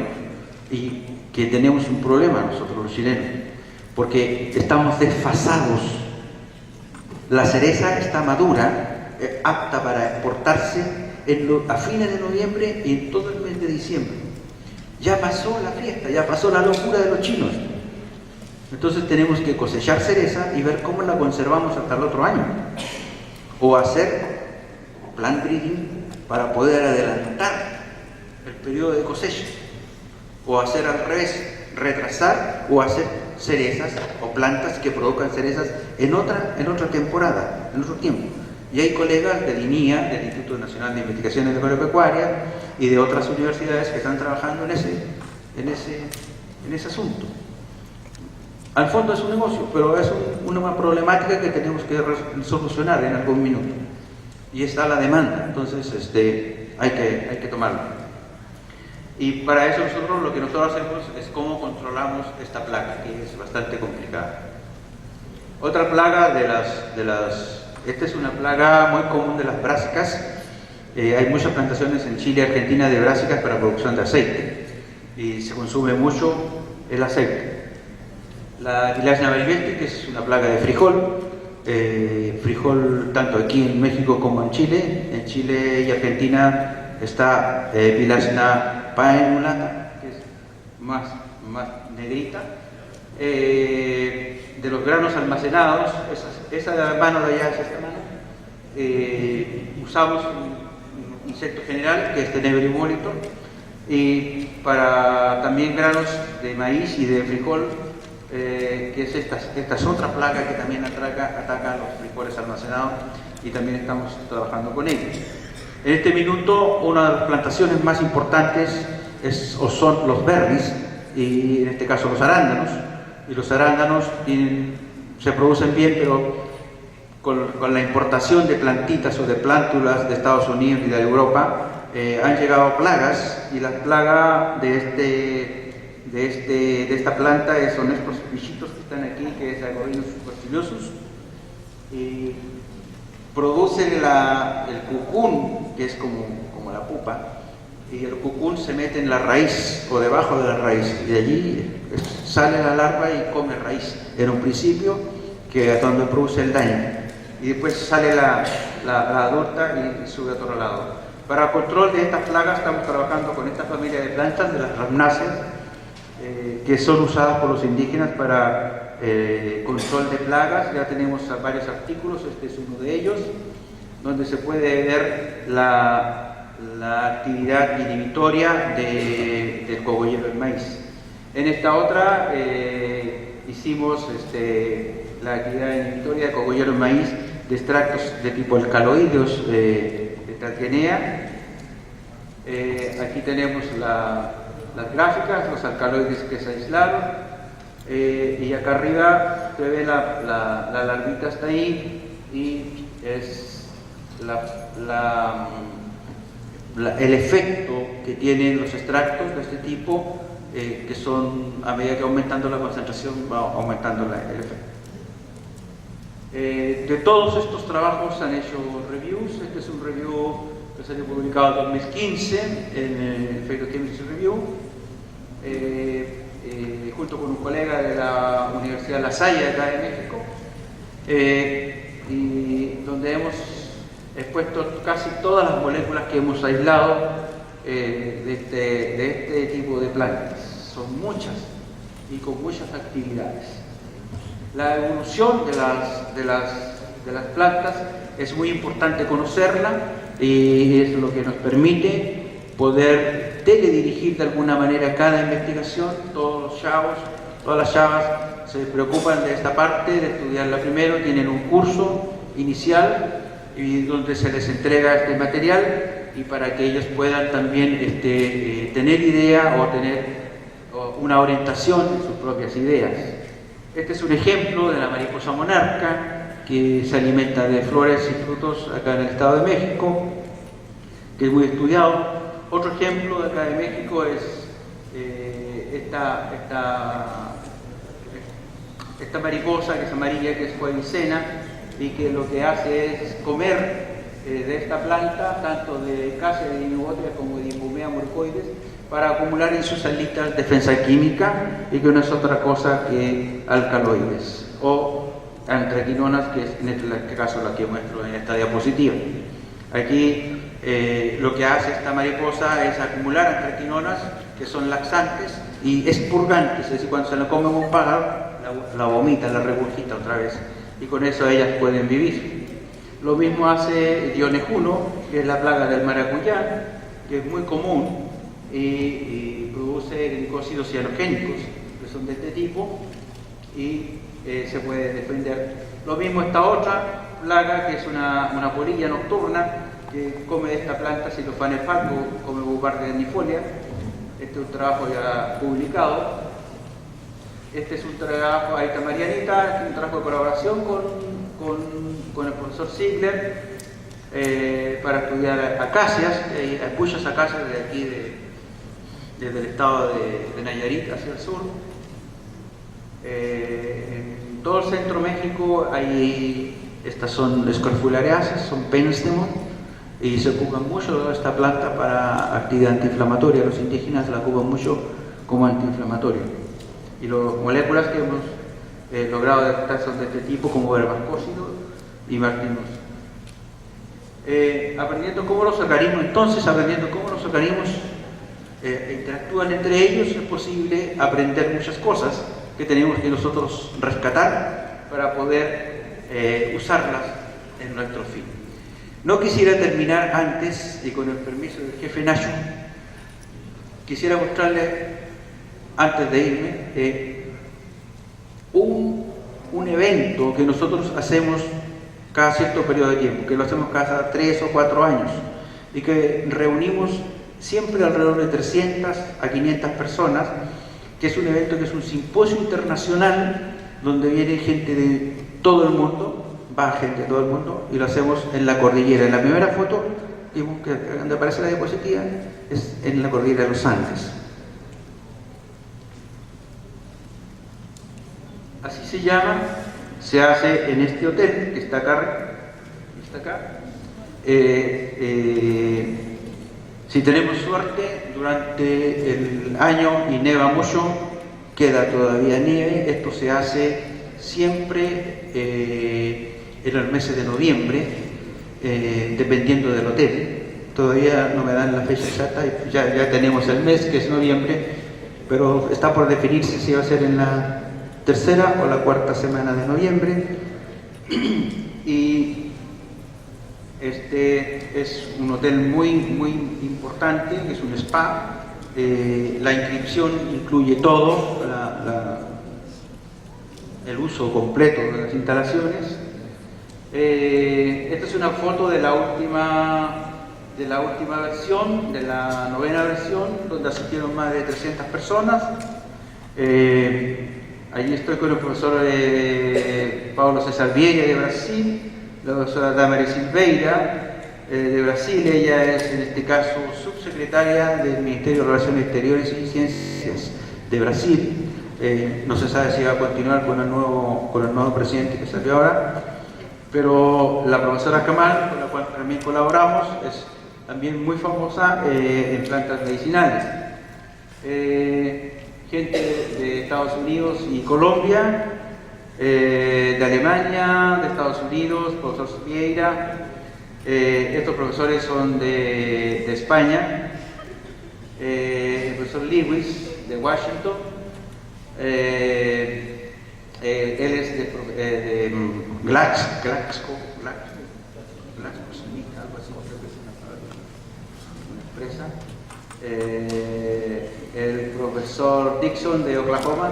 y que tenemos un problema nosotros los chilenos, porque estamos desfasados. La cereza está madura, apta para exportarse a fines de noviembre y en todo el mes de diciembre. Ya pasó la fiesta, ya pasó la locura de los chinos. Entonces tenemos que cosechar cereza y ver cómo la conservamos hasta el otro año, o hacer plant breeding para poder adelantar el periodo de cosecha, o hacer al revés, retrasar o hacer cerezas o plantas que produzcan cerezas en otra temporada, en otro tiempo. Y hay colegas del INIA, del Instituto Nacional de Investigaciones Agropecuarias, y de otras universidades que están trabajando en ese asunto. Al fondo es un negocio, pero es una problemática que tenemos que solucionar en algún minuto. Y está la demanda, entonces hay que tomarlo. Y para eso lo que nosotros hacemos es cómo controlamos esta plaga, que es bastante complicada. Otra plaga esta es una plaga muy común de las brásicas. Hay muchas plantaciones en Chile y Argentina de brásicas para producción de aceite, y se consume mucho el aceite. La Tilachnia baibeste, que es una plaga de frijol, frijol tanto aquí en México como en Chile. En Chile y Argentina está Tilachnia paenulata, que es más negrita. De los granos almacenados, esa mano de allá es esta mano. Usamos un insecto general que es Tenebris molitor, y para también granos de maíz y de frijol, que es esta es otra plaga que también ataca a los frijoles almacenados, y también estamos trabajando con ellos. En este minuto, una de las plantaciones más importantes son los berries, y en este caso los arándanos. Y los arándanos se producen bien, pero con la importación de plantitas o de plántulas de Estados Unidos y de Europa, han llegado plagas, y la plaga de esta planta son estos bichitos que están aquí, que es Agorhinus superciliosus, y producen el cucún, que es como la pupa, y el cucún se mete en la raíz o debajo de la raíz, y de allí sale la larva y come raíz en un principio, que es donde produce el daño, y después sale la adulta y sube a otro lado. Para control de estas plagas estamos trabajando con esta familia de plantas, de las rhamnáceas, que son usadas por los indígenas para control de plagas. Ya tenemos varios artículos, este es uno de ellos, donde se puede ver la actividad inhibitoria del cogollero del maíz. En esta otra hicimos la actividad inhibitoria de cogolluelo en maíz de extractos de tipo alcaloideos de Tatianea. Aquí tenemos las gráficas, los alcaloides que se aislaron, y acá arriba se ve la larvita está ahí, y es el efecto que tienen los extractos de este tipo, que son, a medida que aumentando la concentración va aumentando el efecto. De todos estos trabajos se han hecho reviews. Este es un review que salió publicado en 2015 en el Phytochemistry Review, junto con un colega de la Universidad La Salle, acá de México, y donde hemos expuesto casi todas las moléculas que hemos aislado de este tipo de plantas. Son muchas y con muchas actividades. La evolución de las plantas es muy importante conocerla, y es lo que nos permite poder teledirigir de alguna manera cada investigación. Todos los chavos, todas las chavas se preocupan de esta parte, de estudiarla primero, tienen un curso inicial y donde se les entrega este material, y para que ellos puedan también tener idea o tener una orientación en sus propias ideas. Este es un ejemplo de la mariposa monarca, que se alimenta de flores y frutos acá en el Estado de México, que es muy estudiado. Otro ejemplo de acá de México es esta mariposa que es amarilla, que es Coelicena, y que lo que hace es comer de esta planta, tanto de Cassia de Dinobotria como de Dimbumea morcoides, para acumular en sus alitas defensa química, y que no es otra cosa que alcaloides o antraquinonas, que es en este caso la que muestro en esta diapositiva. Aquí lo que hace esta mariposa es acumular antraquinonas, que son laxantes y expurgantes, es decir, cuando se la come un pájaro, la vomita, la regurgita otra vez, y con eso ellas pueden vivir. Lo mismo hace Dionejuno, que es la plaga del maracuyá, que es muy común y produce glicósidos cianogénicos, que son de este tipo, y se puede defender. Lo mismo esta otra plaga, que es una polilla nocturna, que come de esta planta Xylophanes falco, come Bubardia nifolia. Este es un trabajo ya publicado. Este es un trabajo, ahí está Marianita, este es un trabajo de colaboración con el profesor Ziegler, para estudiar acacias. Hay muchas acacias de aquí, desde el estado de Nayarit hacia el sur. En todo el centro de México estas son Scrophulariaceae, son Penstemon, y se ocupan mucho de esta planta para actividad antiinflamatoria. Los indígenas la ocupan mucho como antiinflamatoria. Y las moléculas que hemos logrado detectar son de este tipo, como verbascócido y martinus. Aprendiendo cómo los organismos interactúan entre ellos, es posible aprender muchas cosas que tenemos que nosotros rescatar para poder usarlas en nuestro fin. No quisiera terminar antes, y con el permiso del jefe Nacho, quisiera mostrarle, antes de irme, un evento que nosotros hacemos cada cierto periodo de tiempo, que lo hacemos cada 3 o 4 años, y que reunimos siempre alrededor de 300 a 500 personas, que es un evento que es un simposio internacional donde viene gente de todo el mundo, va gente de todo el mundo, y lo hacemos en la cordillera. En la primera foto, donde aparece la diapositiva, es en la cordillera de los Andes. Así se llama, se hace en este hotel que está acá. Si tenemos suerte, durante el año y neva mucho, queda todavía nieve. Esto se hace siempre en los meses de noviembre, dependiendo del hotel. Todavía no me dan la fecha exacta, ya tenemos el mes, que es noviembre, pero está por definirse si va a ser en la tercera o la cuarta semana de noviembre. Y este es un hotel muy importante, es un spa. La inscripción incluye todo, el uso completo de las instalaciones. Esta es una foto de la última versión, de la 9ª versión, donde asistieron más de 300 personas. Allí estoy con el profesor Paulo César Vieira de Brasil, la profesora Damaris Silveira de Brasil. Ella es en este caso subsecretaria del Ministerio de Relaciones Exteriores y Ciencias de Brasil. No se sabe si va a continuar con el nuevo presidente que salió ahora, pero la profesora Kamal, con la cual también colaboramos, es también muy famosa en plantas medicinales. Gente de Estados Unidos y Colombia, de Alemania, de Estados Unidos, profesor Vieira. Estos profesores son de España, el profesor Lewis de Washington, él es de Glaxo, algo así, creo que es una empresa. El profesor Dixon de Oklahoma.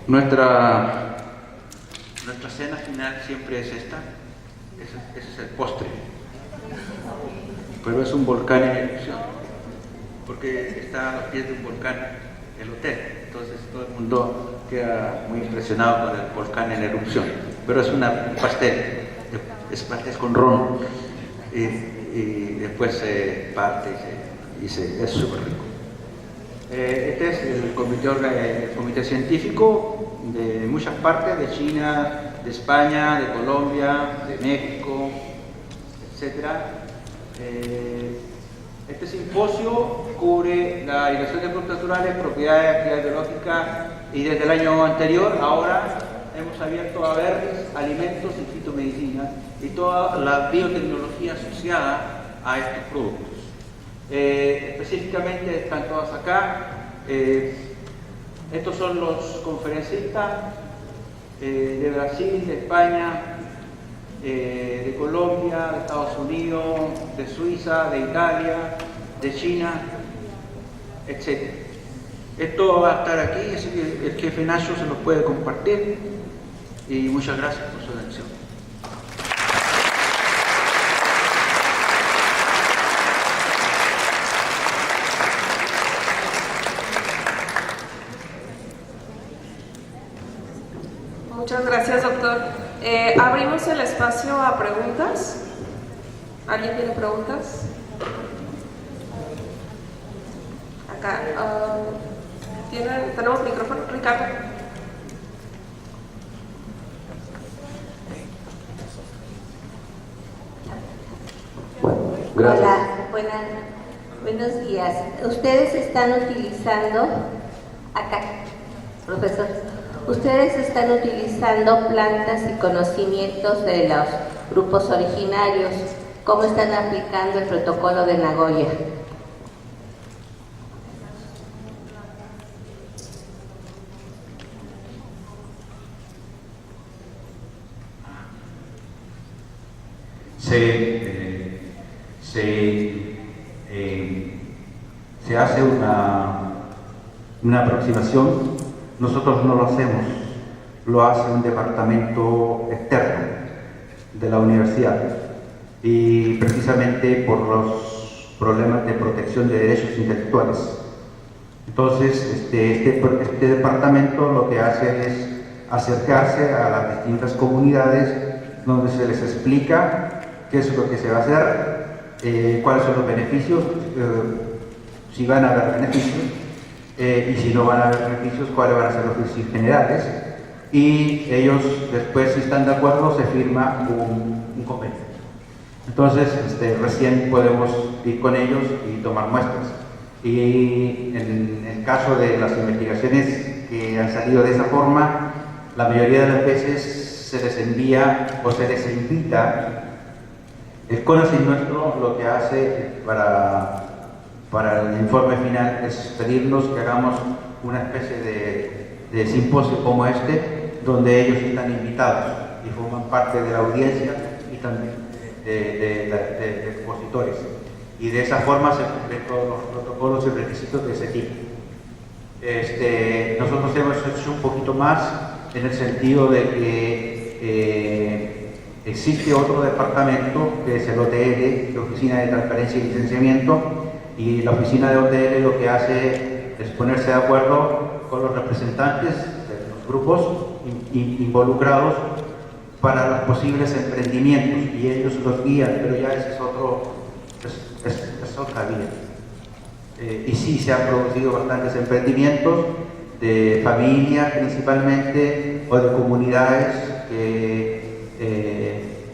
Nuestra cena final siempre es esta. Ese es el postre, pero es un volcán en erupción, porque está a los pies de un volcán el hotel, entonces todo el mundo queda muy impresionado con el volcán en erupción, pero es un pastel, es con ron, y después se parte y es súper rico. Este es el comité científico de muchas partes, de China, de España, de Colombia, de México, etc. Este simposio cubre la irrigación de productos naturales, propiedades de actividad biológica, y desde el año anterior, ahora hemos abierto a verdes, alimentos y fitomedicina y toda la biotecnología asociada a estos productos. Específicamente están todas acá. Estos son los conferencistas de Brasil, de España, de Colombia, de Estados Unidos, de Suiza, de Italia, de China, etc. Esto va a estar aquí, así que el jefe Nacho se los puede compartir, y muchas gracias por su atención. Muchas gracias, doctor. Abrimos el espacio a preguntas. ¿Alguien tiene preguntas? Acá. ¿Tenemos micrófono? Ricardo. Gracias. Hola, buenos días. Ustedes están utilizando, acá, profesor, ustedes están utilizando plantas y conocimientos de los grupos originarios. ¿Cómo están aplicando el protocolo de Nagoya? Se hace una aproximación. Nosotros no lo hacemos, lo hace un departamento externo de la universidad, y precisamente por los problemas de protección de derechos intelectuales. Entonces, este departamento lo que hace es acercarse a las distintas comunidades, donde se les explica qué es lo que se va a hacer, cuáles son los beneficios, si van a haber beneficios, y si no van a haber beneficios, cuáles van a ser los beneficios generales, y ellos después, si están de acuerdo, se firma un convenio. Entonces, recién podemos ir con ellos y tomar muestras. Y en el caso de las investigaciones que han salido de esa forma, la mayoría de las veces se les envía o se les invita. El CONACYT nuestro lo que hace para el informe final es pedirnos que hagamos una especie de simposio como este, donde ellos están invitados y forman parte de la audiencia y también de expositores. Y de esa forma se cumplen todos los protocolos y requisitos de ese tipo. Nosotros hemos hecho un poquito más en el sentido de que existe otro departamento que es el OTL, la Oficina de Transparencia y Licenciamiento, y la oficina de OTL lo que hace es ponerse de acuerdo con los representantes de los grupos involucrados para los posibles emprendimientos, y ellos los guían, pero ya ese es otra vía. Y sí, se han producido bastantes emprendimientos de familias principalmente, o de comunidades que,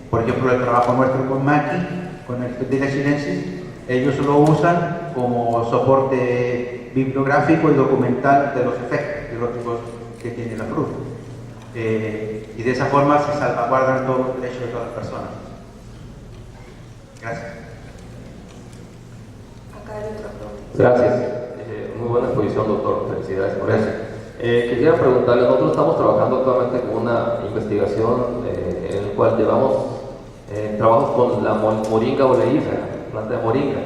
por ejemplo, el trabajo nuestro con Maki, con el de Chilensis, ellos lo usan como soporte bibliográfico y documental de los efectos biológicos que tiene la fruta. Y de esa forma se salvaguardan todos los derechos de todas las personas. Gracias. Acá hay otra pregunta. Gracias. Muy buena exposición, doctor. Felicidades por eso. Quisiera preguntarle, nosotros estamos trabajando actualmente con una investigación en la cual llevamos trabajos con la moringa oleífera, planta de moringa.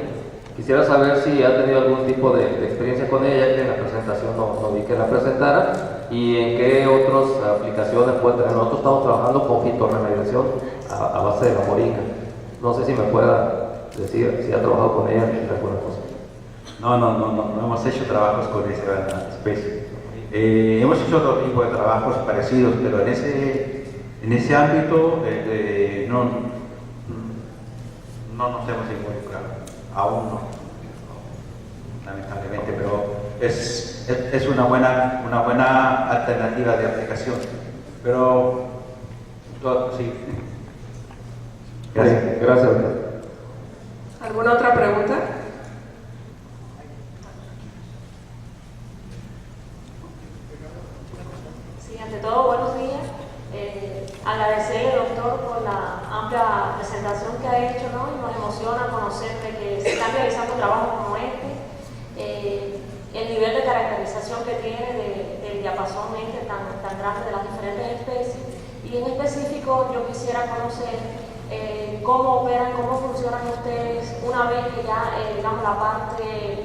Quisiera saber si ha tenido algún tipo de experiencia con ella, que en la presentación no vi que la presentara, y en qué otras aplicaciones puede tener. Nosotros estamos trabajando con fitorremediación a base de la moringa. No sé si me pueda decir si ha trabajado con ella en alguna cosa. No hemos hecho trabajos con esa especie. Hemos hecho otro tipo de trabajos parecidos, pero en ese ámbito no nos hemos involucrado. Aún no, lamentablemente, pero es una buena alternativa de aplicación. Pero sí. Gracias. Gracias, doctor. ¿Alguna otra pregunta? Sí, ante todo, buenos días. Agradecerle, doctor, por la amplia presentación que ha hecho, ¿no? Y nos emociona conocer de que se están realizando trabajos como este. El nivel de caracterización que tiene del diapasón tan grande de las diferentes especies. Y en específico, yo quisiera conocer cómo operan, cómo funcionan ustedes una vez que ya, digamos, la parte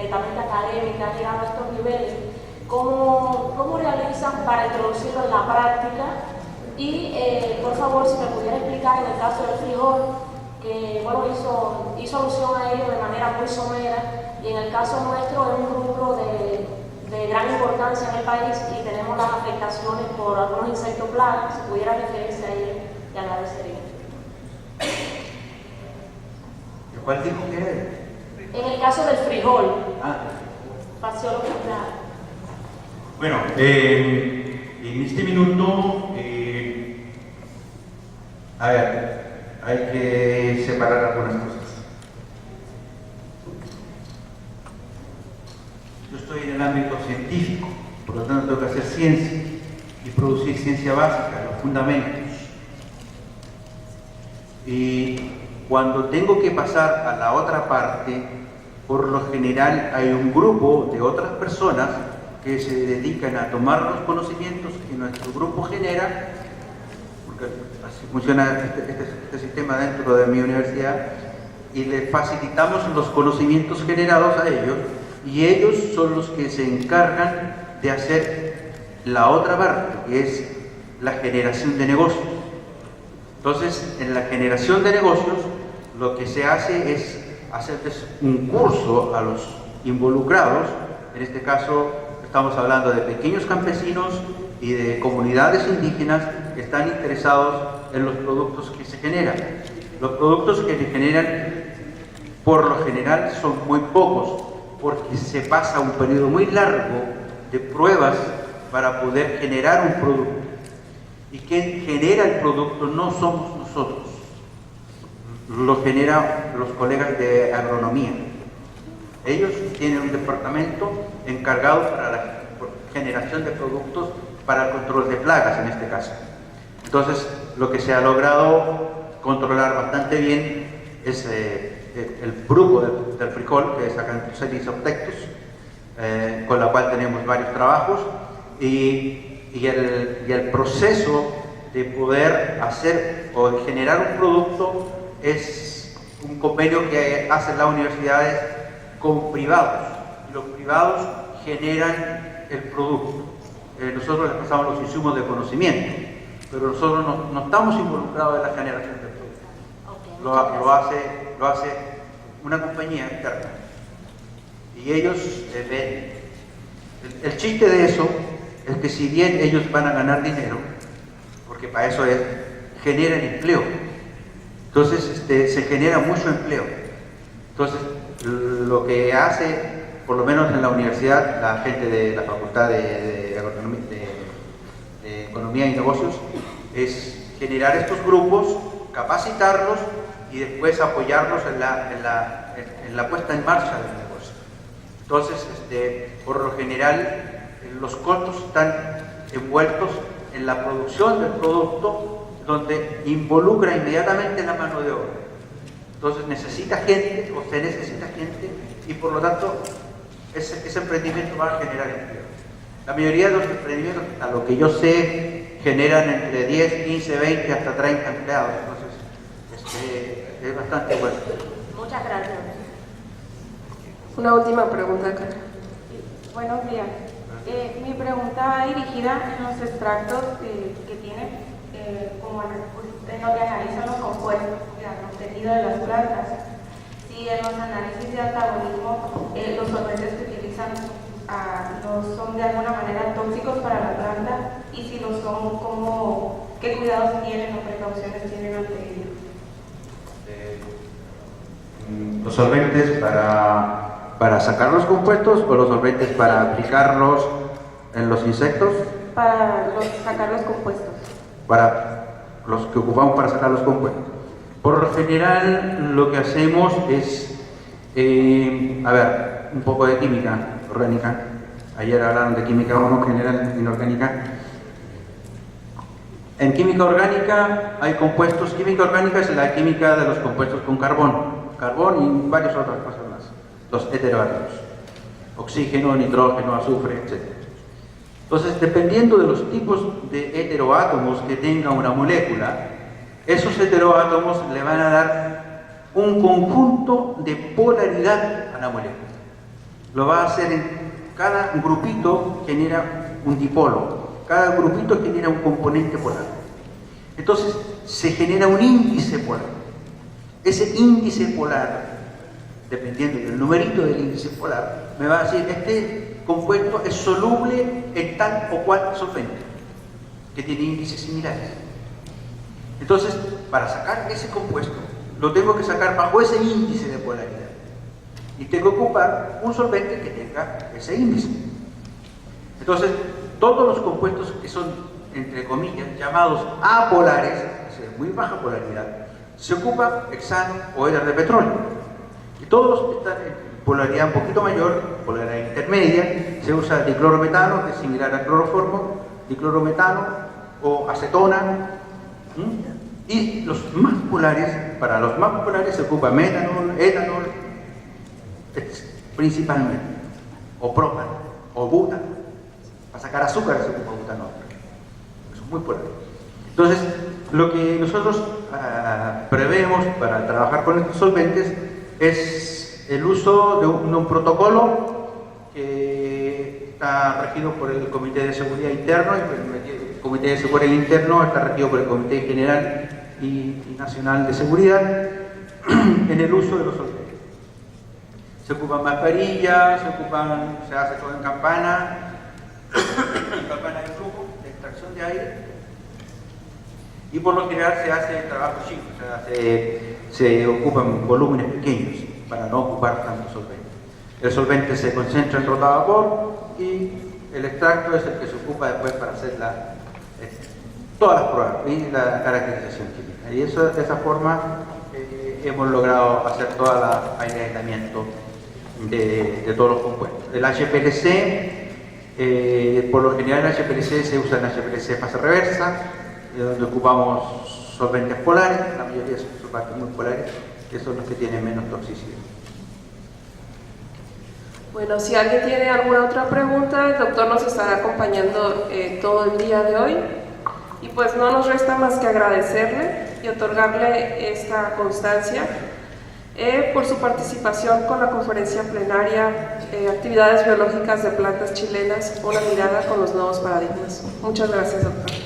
netamente académica ha llegado a estos niveles. ¿Cómo realizan para introducirlo en la práctica? Y por favor, si me pudiera explicar en el caso del frijol, que bueno, hizo alusión a ello de manera muy somera, y en el caso nuestro es un rubro de gran importancia en el país y tenemos las afectaciones por algunos insectos plagas. Si pudiera referirse a ello, te agradecería. ¿Cuál dijo que era? En el caso del frijol, Ah. Bueno, en este minuto, A ver, hay que separar algunas cosas. Yo estoy en el ámbito científico, por lo tanto tengo que hacer ciencia y producir ciencia básica, los fundamentos. Y cuando tengo que pasar a la otra parte, por lo general hay un grupo de otras personas que se dedican a tomar los conocimientos que nuestro grupo genera, porque así funciona este sistema dentro de mi universidad, y les facilitamos los conocimientos generados a ellos, y ellos son los que se encargan de hacer la otra parte, que es la generación de negocios. Entonces, en la generación de negocios, lo que se hace es hacerles un curso a los involucrados. En este caso, estamos hablando de pequeños campesinos y de comunidades indígenas que están interesados en los productos que se generan. Los productos que se generan, por lo general, son muy pocos, porque se pasa un periodo muy largo de pruebas para poder generar un producto. Y quien genera el producto no somos nosotros, lo generan los colegas de agronomía. Ellos tienen un departamento encargado para la generación de productos para el control de plagas, en este caso. Entonces, lo que se ha logrado controlar bastante bien es el brujo del frijol, que es Acanthoceris obtectus, con la cual tenemos varios trabajos, y el proceso de poder hacer o de generar un producto es un convenio que hacen las universidades con privados. Los privados generan el producto. Nosotros les pasamos los insumos de conocimiento, pero nosotros no estamos involucrados en la generación del producto. Lo hace una compañía externa. Y ellos ven. El chiste de eso es que si bien ellos van a ganar dinero, porque para eso es, generan empleo. Entonces se genera mucho empleo. Entonces lo que hace, por lo menos en la universidad, la gente de la Facultad de Economía y Negocios, es generar estos grupos, capacitarlos y después apoyarlos en la puesta en marcha del negocio. Entonces, por lo general, los costos están envueltos en la producción del producto, donde involucra inmediatamente la mano de obra. Entonces se necesita gente, y por lo tanto ese emprendimiento va a generar empleo. La mayoría de los emprendimientos, a lo que yo sé, generan entre 10, 15, 20 hasta 30 empleados. Entonces es bastante bueno. Muchas gracias. Una última pregunta acá. Buenos días. Mi pregunta va dirigida en los extractos que tienen, como en lo que analizan los compuestos obtenidos de las plantas. Si en los análisis de antagonismo los solventes que utilizan no son de alguna manera tóxicos para la planta, y si lo son, ¿qué cuidados tienen o precauciones tienen ante ello? Los solventes para sacar los compuestos o los solventes para aplicarlos en los insectos. Para sacar los compuestos. Para los que ocupamos para sacar los compuestos. Por lo general lo que hacemos es, un poco de química orgánica. Ayer hablaron de química general inorgánica. En química orgánica hay compuestos. Química orgánica es la química de los compuestos con carbón y varias otras cosas más. Los heteroátomos, oxígeno, nitrógeno, azufre, etc. Entonces, dependiendo de los tipos de heteroátomos que tenga una molécula, esos heteroátomos le van a dar un conjunto de polaridad a la molécula. Lo va a hacer en cada grupito, genera un dipolo, cada grupito genera un componente polar. Entonces, se genera un índice polar. Ese índice polar, dependiendo del numerito del índice polar, me va a decir, este compuesto es soluble en tal o cual solvente, que tiene índices similares. Entonces, para sacar ese compuesto, lo tengo que sacar bajo ese índice de polaridad. Y tengo que ocupar un solvente que tenga ese índice. Entonces, todos los compuestos que son, entre comillas, llamados apolares, es decir, muy baja polaridad, se ocupa hexano o éter de petróleo. Y todos los que están en polaridad un poquito mayor, polaridad intermedia, se usa diclorometano, que es similar al cloroformo, diclorometano o acetona. Y los más polares, para los más polares se ocupa metanol, etanol, principalmente, o propano, o butano. Para sacar azúcar se ocupa butanol. Eso es muy polar. Entonces, lo que nosotros prevemos para trabajar con estos solventes es el uso de un protocolo que está regido por el Comité de Seguridad Interno, y el Comité de Seguridad Interno está regido por el Comité General y Nacional de Seguridad en el uso de los solventes. Se ocupan mascarillas, se hace todo en campana de flujo, de extracción de aire. Y por lo general se hace trabajo chico, o sea, se ocupan volúmenes pequeños para no ocupar tanto solvente. El solvente se concentra en rotavapor y el extracto es el que se ocupa después para hacer todas las pruebas y la caracterización química. Y eso, de esa forma hemos logrado hacer todo el aislamiento de todos los compuestos. El HPLC, por lo general el HPLC se usa en HPLC fase reversa, donde ocupamos solventes polares, la mayoría son solventes muy polares, que son los que tienen menos toxicidad. Bueno, si alguien tiene alguna otra pregunta, el doctor nos estará acompañando todo el día de hoy. Y pues no nos resta más que agradecerle y otorgarle esta constancia por su participación con la conferencia plenaria Actividades biológicas de plantas chilenas, una mirada con los nuevos paradigmas. Muchas gracias, doctor.